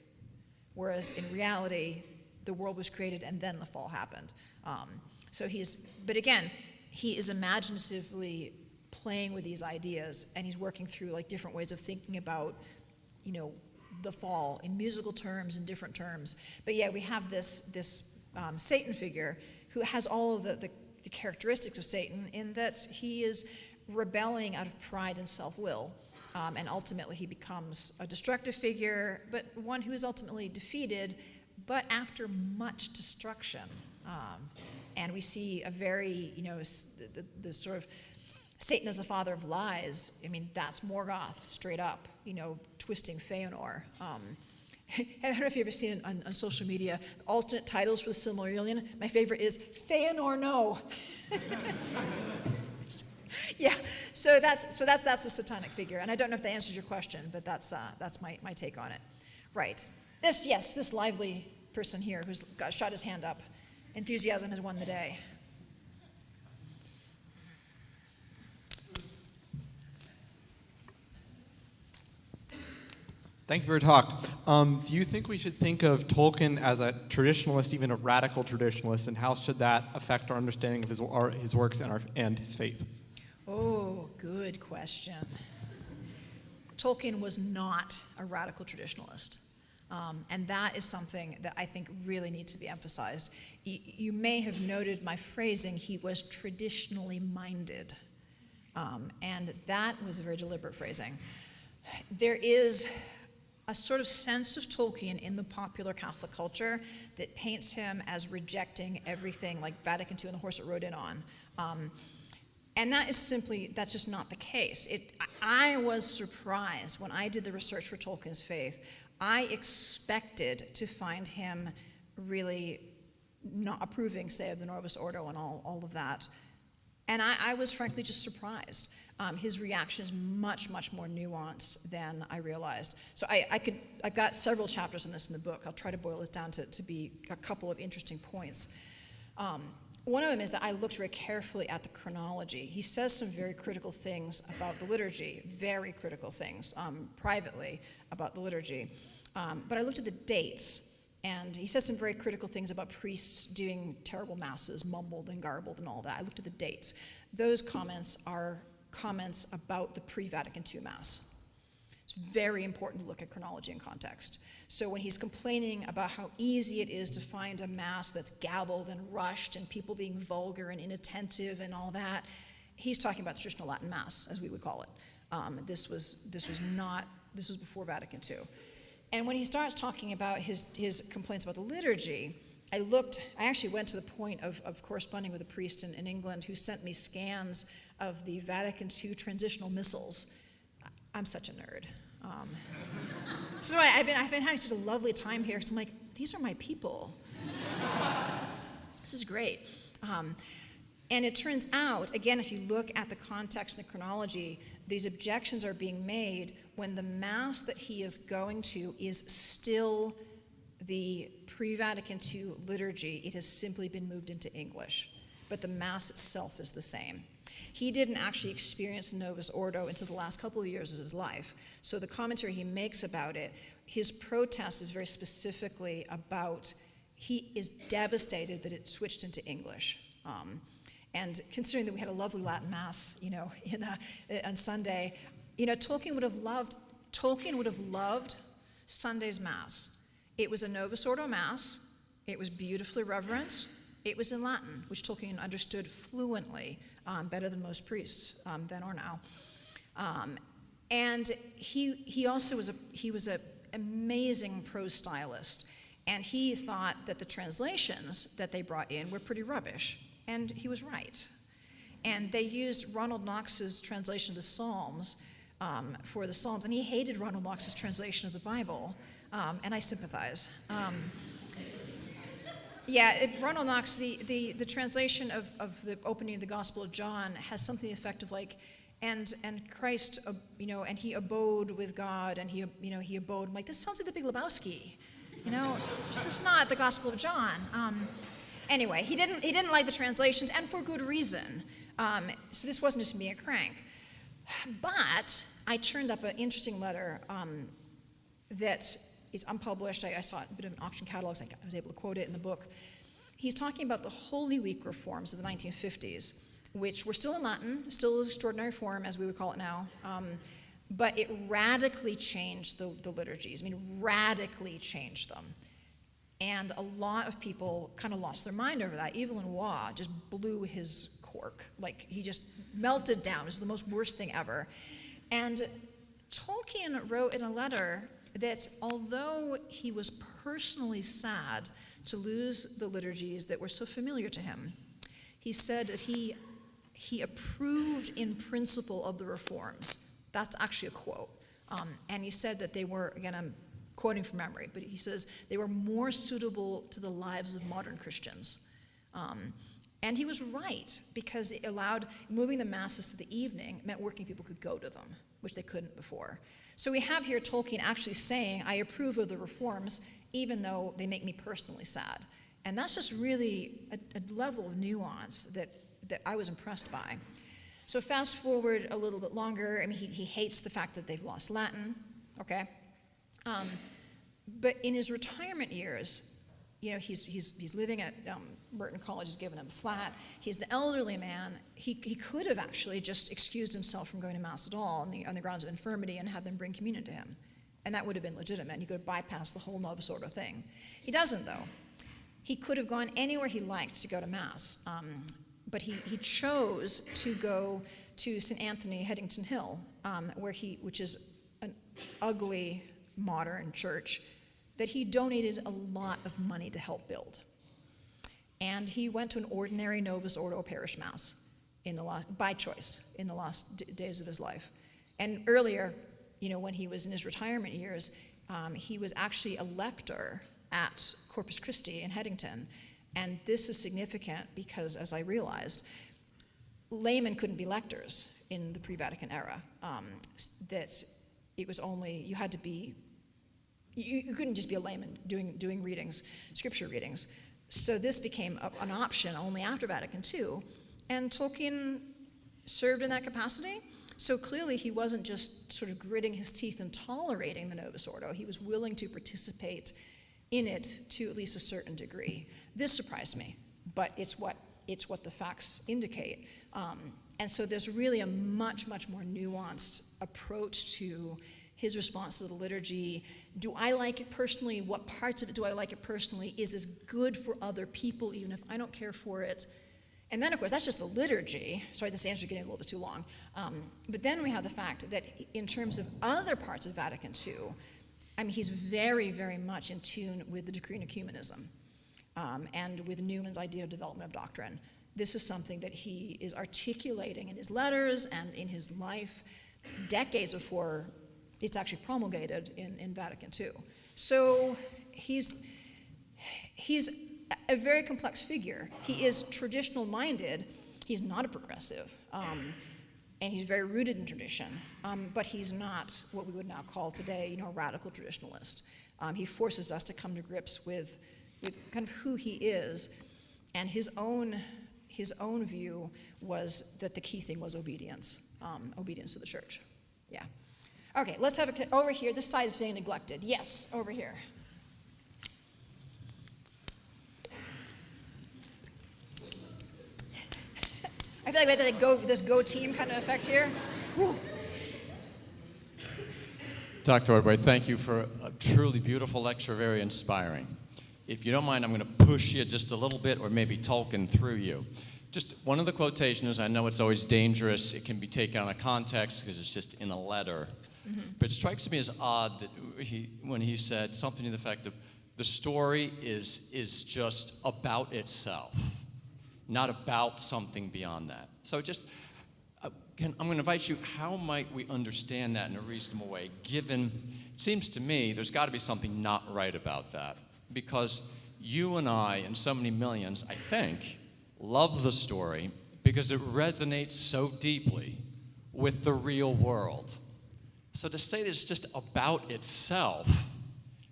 whereas in reality, the world was created and then the fall happened. But again, he is imaginatively playing with these ideas, and he's working through different ways of thinking about, the fall in musical terms and different terms. But yeah, we have this Satan figure who has all of the characteristics of Satan, in that he is rebelling out of pride and self-will. And ultimately he becomes a destructive figure, but one who is ultimately defeated, but after much destruction. And we see a very, the sort of Satan as the father of lies. I mean, that's Morgoth, straight up, twisting Feanor. I don't know if you've ever seen it on social media, alternate titles for the Silmarillion. My favorite is Feanor No. Yeah, so that's the satanic figure, and I don't know if that answers your question, but that's my take on it. Right. This lively person here who's shot his hand up. Enthusiasm has won the day. Thank you for your talk. Do you think we should think of Tolkien as a traditionalist, even a radical traditionalist, and how should that affect our understanding of his works and his faith? Oh, good question. Tolkien was not a radical traditionalist. And that is something that I think really needs to be emphasized. You may have noted my phrasing, he was traditionally minded. And that was a very deliberate phrasing. There is a sort of sense of Tolkien in the popular Catholic culture that paints him as rejecting everything like Vatican II and the horse it rode in on. And that's just not the case. I was surprised when I did the research for Tolkien's faith. I expected to find him really not approving, say, of the Novus Ordo and all of that. And I was frankly just surprised. His reaction is much, much more nuanced than I realized. So I've got several chapters on this in the book. I'll try to boil it down to be a couple of interesting points. One of them is that I looked very carefully at the chronology. He says some very critical things about the liturgy, very critical things, privately about the liturgy. But I looked at the dates, and he says some very critical things about priests doing terrible masses, mumbled and garbled and all that. I looked at the dates. Those comments are comments about the pre-Vatican II Mass. It's very important to look at chronology and context. So when he's complaining about how easy it is to find a Mass that's gabbled and rushed and people being vulgar and inattentive and all that, he's talking about the traditional Latin Mass, as we would call it. This was before Vatican II. And when he starts talking about his complaints about the liturgy, I actually went to the point of corresponding with a priest in England who sent me scans of the Vatican II transitional missals. I'm such a nerd. So I've been having such a lovely time here, because I'm like, these are my people. This is great. And it turns out, again, if you look at the context and the chronology, these objections are being made when the Mass that he is going to is still the pre-Vatican II liturgy. It has simply been moved into English, but the Mass itself is the same. He didn't actually experience Novus Ordo until the last couple of years of his life. So the commentary he makes about it, his protest is very specifically about, he is devastated that it switched into English. And considering that we had a lovely Latin Mass, on Sunday, Tolkien would have loved Sunday's Mass. It was a Novus Ordo Mass. It was beautifully reverent. It was in Latin, which Tolkien understood fluently, better than most priests then or now. And he also was an amazing prose stylist, and he thought that the translations that they brought in were pretty rubbish, and he was right. And they used Ronald Knox's translation of the Psalms for the Psalms, and he hated Ronald Knox's translation of the Bible, and I sympathize. Ronald Knox, the translation of the opening of the Gospel of John has something to the effect of like, and Christ, and he abode with God, and he abode. I'm like, this sounds like the Big Lebowski, This is not the Gospel of John. Anyway, he didn't like the translations, and for good reason. So this wasn't just me a crank. But I turned up an interesting letter that is unpublished. I saw it in a bit of an auction catalog, so I was able to quote it in the book. He's talking about the Holy Week reforms of the 1950s, which were still in Latin, still extraordinary form, as we would call it now, but it radically changed the liturgies. Radically changed them. And a lot of people kind of lost their mind over that. Evelyn Waugh just blew his cork. Like, he just melted down. It was the most worst thing ever. And Tolkien wrote in a letter that although he was personally sad to lose the liturgies that were so familiar to him, he said that he approved in principle of the reforms. That's actually a quote. And he said that they were, again, I'm quoting from memory, but he says they were more suitable to the lives of modern Christians. And he was right, because it allowed moving the masses to the evening meant working people could go to them, which they couldn't before. So we have here Tolkien actually saying, I approve of the reforms, even though they make me personally sad. And that's just really a level of nuance that I was impressed by. So fast forward a little bit longer, he hates the fact that they've lost Latin, okay? But in his retirement years, he's living at Merton College. He's given him a flat. He's an elderly man. He could have actually just excused himself from going to Mass at all on the grounds of infirmity and had them bring communion to him. And that would have been legitimate. He could have bypassed the whole Novus Ordo thing. He doesn't, though. He could have gone anywhere he liked to go to Mass, but he chose to go to St. Anthony, Headington Hill, which is an ugly modern church that he donated a lot of money to help build. And he went to an ordinary Novus Ordo parish Mass by choice in the last days of his life. And earlier, when he was in his retirement years, he was actually a lector at Corpus Christi in Headington. And this is significant because, as I realized, laymen couldn't be lectors in the pre-Vatican era. That it was only, you had to be, you couldn't just be a layman doing readings, scripture readings. So this became an option only after Vatican II. And Tolkien served in that capacity. So clearly he wasn't just sort of gritting his teeth and tolerating the Novus Ordo. He was willing to participate in it to at least a certain degree. This surprised me, but it's what the facts indicate. And so there's really a much, much more nuanced approach to his response to the liturgy. Do I like it personally? What parts of it do I like it personally? Is this good for other people, even if I don't care for it? And then, of course, that's just the liturgy. Sorry, this answer is getting a little bit too long. But then we have the fact that in terms of other parts of Vatican II, he's very, very much in tune with the Decree of Ecumenism and with Newman's idea of development of doctrine. This is something that he is articulating in his letters and in his life decades before it's actually promulgated in Vatican II. So he's a very complex figure. He is traditional-minded. He's not a progressive, and he's very rooted in tradition. But he's not what we would now call today, a radical traditionalist. He forces us to come to grips with kind of who he is, and his own view was that the key thing was obedience to the church. Yeah. Okay, let's have it over here. This side is being neglected. Yes, over here. I feel like we had this go team kind of effect here. Woo. Dr. Ordway, thank you for a truly beautiful lecture, very inspiring. If you don't mind, I'm going to push you just a little bit, or maybe Tolkien through you. Just one of the quotations, I know it's always dangerous, it can be taken out of context because it's just in a letter, but it strikes me as odd that when he said something to the effect of, the story is just about itself, not about something beyond that. So just, I'm going to invite you, how might we understand that in a reasonable way, given, it seems to me, there's got to be something not right about that, because you and I, and so many millions, I think, love the story because it resonates so deeply with the real world. So to say that it's just about itself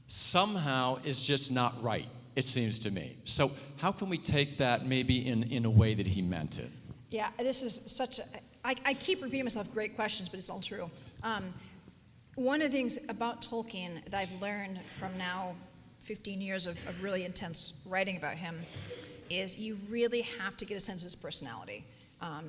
somehow is just not right, it seems to me. So how can we take that maybe in a way that he meant it? Yeah, this is such a, I keep repeating myself, great questions, but it's all true. One of the things about Tolkien that I've learned from now 15 years of really intense writing about him is you really have to get a sense of his personality.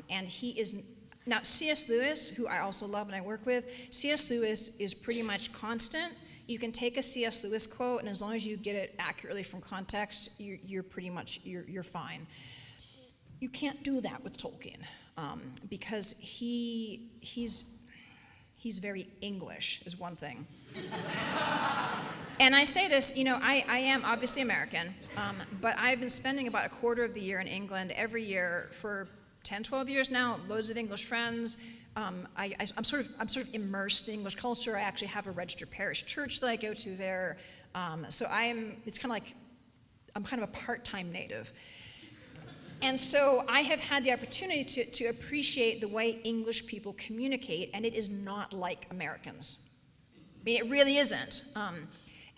And he is, now C.S. Lewis, who I also love and I work with, C.S. Lewis is pretty much constant. You can take a C.S. Lewis quote, and as long as you get it accurately from context, you're pretty much, you're fine. You can't do that with Tolkien, because he's very English, is one thing. And I say this, I am obviously American, but I've been spending about a quarter of the year in England every year for 10, 12 years now, loads of English friends. I'm sort of immersed in English culture. I actually have a registered parish church that I go to there. So it's kind of like, I'm kind of a part-time native. And so I have had the opportunity to appreciate the way English people communicate, and it is not like Americans. I mean, it really isn't.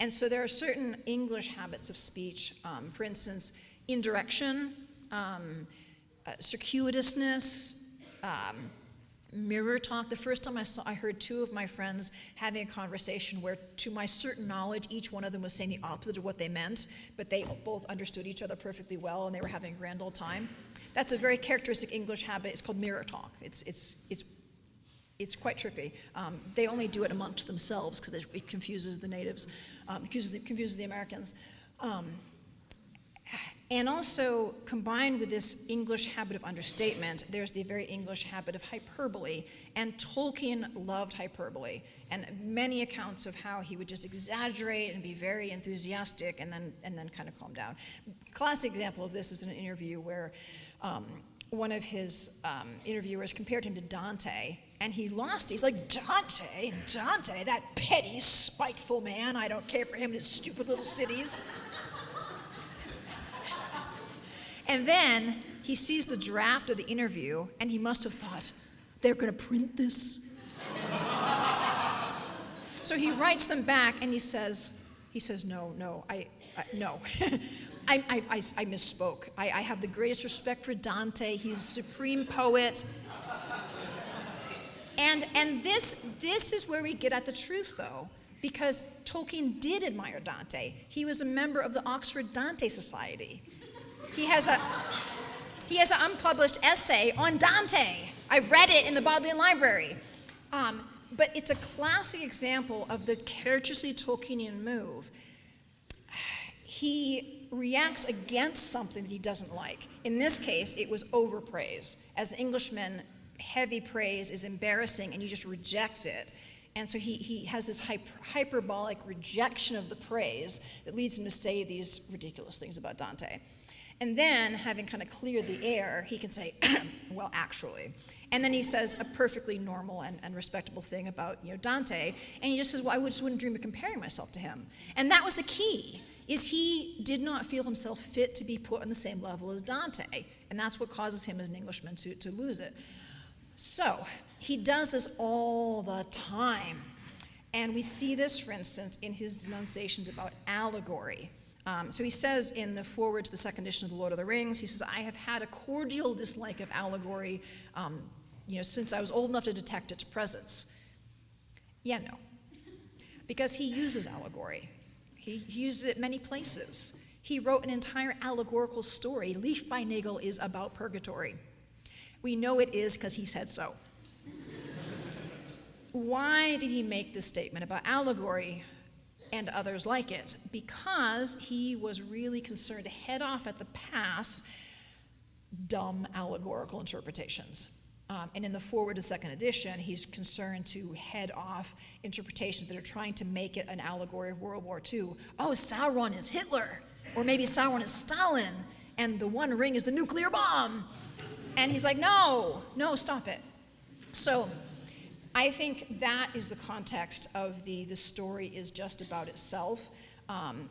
And so there are certain English habits of speech, for instance, indirection, circuitousness, mirror talk. The first time I heard two of my friends having a conversation where, to my certain knowledge, each one of them was saying the opposite of what they meant, but they both understood each other perfectly well, and they were having a grand old time. That's a very characteristic English habit. It's called mirror talk. It's quite trippy. They only do it amongst themselves because it confuses the natives, confuses the Americans. And also, combined with this English habit of understatement, there's the very English habit of hyperbole. And Tolkien loved hyperbole, and many accounts of how he would just exaggerate and be very enthusiastic and then kind of calm down. Classic example of this is in an interview where one of his interviewers compared him to Dante, and he lost it. He's like, Dante, that petty, spiteful man. I don't care for him and his stupid little cities. And then he sees the draft of the interview, and he must have thought, they're going to print this. So he writes them back, and he says, no, no. I misspoke. I have the greatest respect for Dante. He's a supreme poet. And this is where we get at the truth, though, because Tolkien did admire Dante. He was a member of the Oxford Dante Society. He has an unpublished essay on Dante. I read it in the Bodleian Library. But it's a classic example of the characteristically Tolkienian move. He reacts against something that he doesn't like. In this case, it was overpraise. As an Englishman, heavy praise is embarrassing and you just reject it. And so he has this hyperbolic rejection of the praise that leads him to say these ridiculous things about Dante. And then, having kind of cleared the air, he can say, well, actually. And then he says a perfectly normal and respectable thing about Dante. And he just says, well, I just wouldn't dream of comparing myself to him. And that was the key, is he did not feel himself fit to be put on the same level as Dante. And that's what causes him as an Englishman to lose it. So, he does this all the time. And we see this, for instance, in his denunciations about allegory. So he says in the foreword to the second edition of The Lord of the Rings, he says, I have had a cordial dislike of allegory, since I was old enough to detect its presence. Yeah, no. Because he uses allegory. He uses it many places. He wrote an entire allegorical story. Leaf by Nigel is about purgatory. We know it is because he said so. Why did he make this statement about allegory and others like it? Because he was really concerned to head off at the pass dumb allegorical interpretations. And in the foreword of the second edition, he's concerned to head off interpretations that are trying to make it an allegory of World War II. Oh, Sauron is Hitler, or maybe Sauron is Stalin, and the One Ring is the nuclear bomb. And he's like, no, stop it. So I think that is the context of the story is just about itself,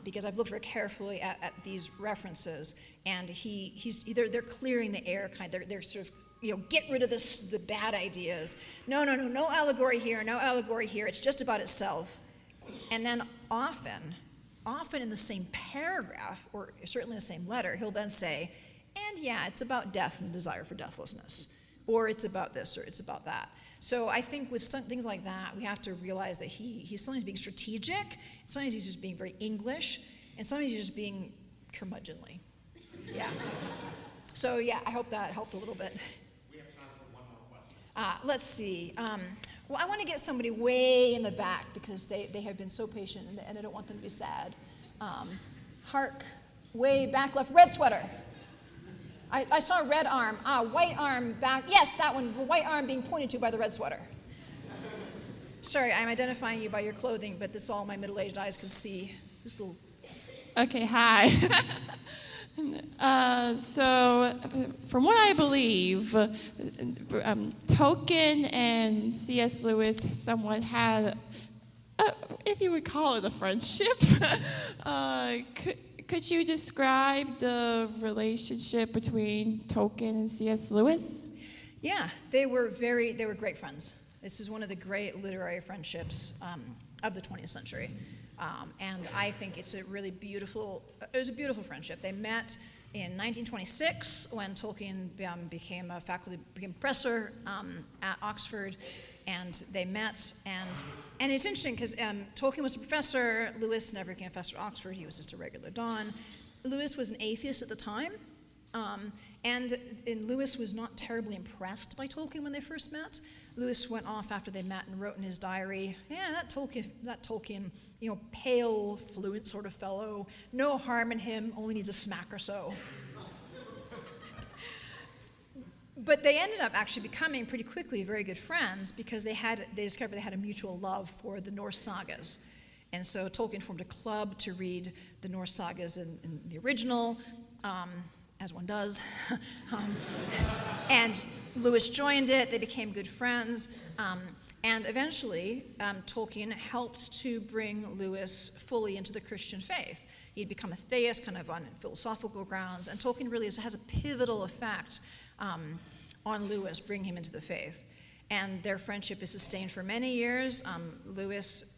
because I've looked very carefully at these references, and they're clearing the air, they're sort of, get rid of the bad ideas. No allegory here, no allegory here. It's just about itself. And then often in the same paragraph, or certainly the same letter, he'll then say, and yeah, it's about death and the desire for deathlessness, or it's about this, or it's about that. So I think with things like that, we have to realize that he's sometimes being strategic, sometimes he's just being very English, and sometimes he's just being curmudgeonly. Yeah. So yeah, I hope that helped a little bit. We have time for one more question. Let's see. Well, I want to get somebody way in the back because they have been so patient, and I don't want them to be sad. Hark, way back left, red sweater. I saw a red arm. White arm back. Yes, that one. The white arm being pointed to by the red sweater. Sorry, I'm identifying you by your clothing, but this is all my middle-aged eyes can see. This little, yes. Okay, hi. So, from what I believe, Tolkien and C.S. Lewis somewhat had, if you would call it a friendship. Could you describe the relationship between Tolkien and C.S. Lewis? Yeah, they were great friends. This is one of the great literary friendships of the 20th century. And I think it was a beautiful friendship. They met in 1926 when Tolkien became a professor at Oxford, and they met. And it's interesting because Tolkien was a professor. Lewis never became a professor at Oxford. He was just a regular don. Lewis was an atheist at the time. And Lewis was not terribly impressed by Tolkien when they first met. Lewis went off after they met and wrote in his diary, that Tolkien, pale, fluent sort of fellow, no harm in him, only needs a smack or so. But they ended up actually becoming pretty quickly very good friends because they discovered they had a mutual love for the Norse sagas. And so Tolkien formed a club to read the Norse sagas in the original, as one does. And Lewis joined it. They became good friends. And eventually, Tolkien helped to bring Lewis fully into the Christian faith. He'd become a theist, kind of on philosophical grounds. And Tolkien really has a pivotal effect on Lewis, bringing him into the faith. And their friendship is sustained for many years. Lewis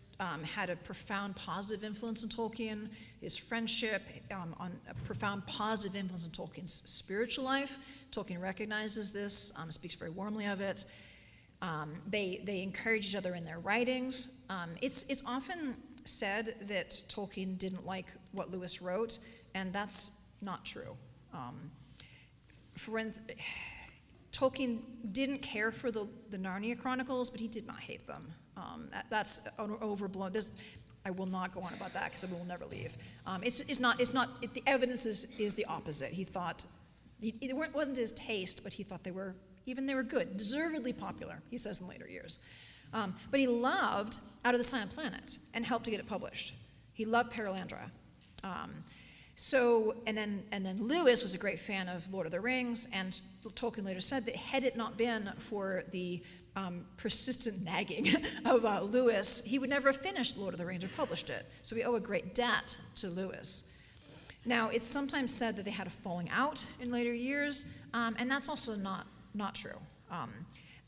had a profound positive influence on Tolkien. His friendship on a profound positive influence on Tolkien's spiritual life. Tolkien recognizes this, speaks very warmly of it. They encourage each other in their writings. It's often said that Tolkien didn't like what Lewis wrote, and that's not true. Tolkien didn't care for the Narnia Chronicles, but he did not hate them. That's overblown. I will not go on about that because we will never leave. The evidence is the opposite. He thought it wasn't his taste, but he thought they were good, deservedly popular. He says in later years, but he loved Out of the Silent Planet and helped to get it published. He loved Perelandra. And then Lewis was a great fan of Lord of the Rings, and Tolkien later said that had it not been for the persistent nagging of Lewis, he would never have finished Lord of the Rings or published it. So we owe a great debt to Lewis. Now, it's sometimes said that they had a falling out in later years, and that's also not true.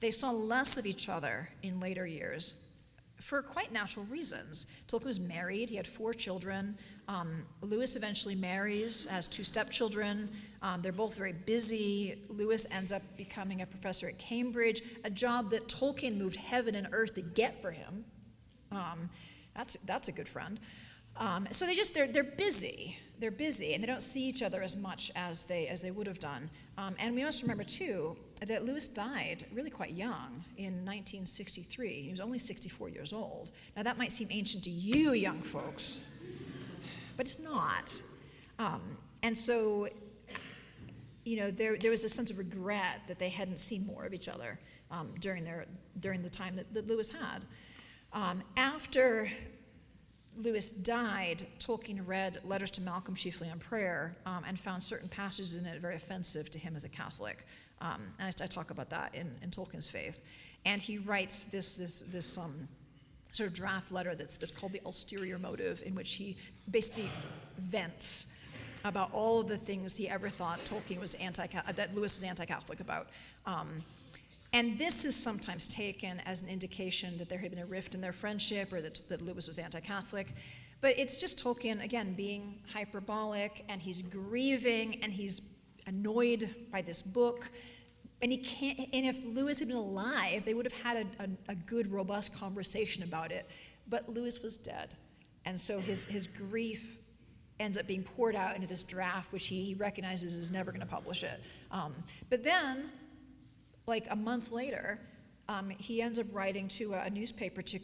They saw less of each other in later years for quite natural reasons. Tolkien was married, he had 4 children. Lewis eventually marries, has 2 stepchildren. They're both very busy. Lewis ends up becoming a professor at Cambridge, a job that Tolkien moved heaven and earth to get for him. That's a good friend. So they're busy. They're busy, and they don't see each other as much as they would have done. And we must remember, too, that Lewis died really quite young in 1963. He was only 64 years old. Now, that might seem ancient to you young folks, but it's not. And so, there was a sense of regret that they hadn't seen more of each other during the time that Lewis had. After Lewis died, Tolkien read Letters to Malcolm, chiefly on prayer, and found certain passages in it very offensive to him as a Catholic. And I talk about that in Tolkien's faith. And he writes this sort of draft letter that's called the Ulterior Motive, in which he basically vents about all of the things he ever thought Tolkien was that Lewis was anti-Catholic about. And this is sometimes taken as an indication that there had been a rift in their friendship or that Lewis was anti-Catholic. But it's just Tolkien, again, being hyperbolic, and he's grieving, and he's annoyed by this book. And if Lewis had been alive, they would have had a good, robust conversation about it. But Lewis was dead. And so his grief ends up being poured out into this draft, which he recognizes is never going to publish it. But then, like a month later, he ends up writing to a newspaper to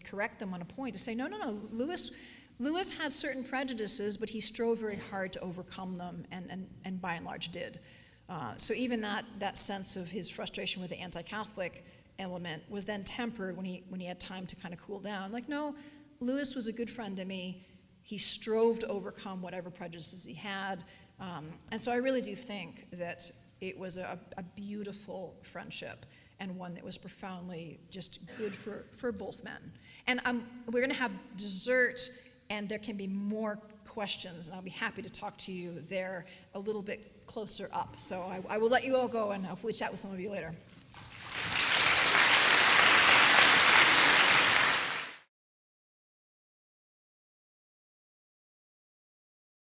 correct them on a point, to say, no, Lewis had certain prejudices, but he strove very hard to overcome them, and by and large did. So even that sense of his frustration with the anti-Catholic element was then tempered when he had time to kind of cool down. Like, no, Lewis was a good friend to me. He strove to overcome whatever prejudices he had. And so I really do think that it was a beautiful friendship, and one that was profoundly just good for both men. And we're going to have dessert, and there can be more questions, and I'll be happy to talk to you there a little bit closer up. So I will let you all go and hopefully chat with some of you later.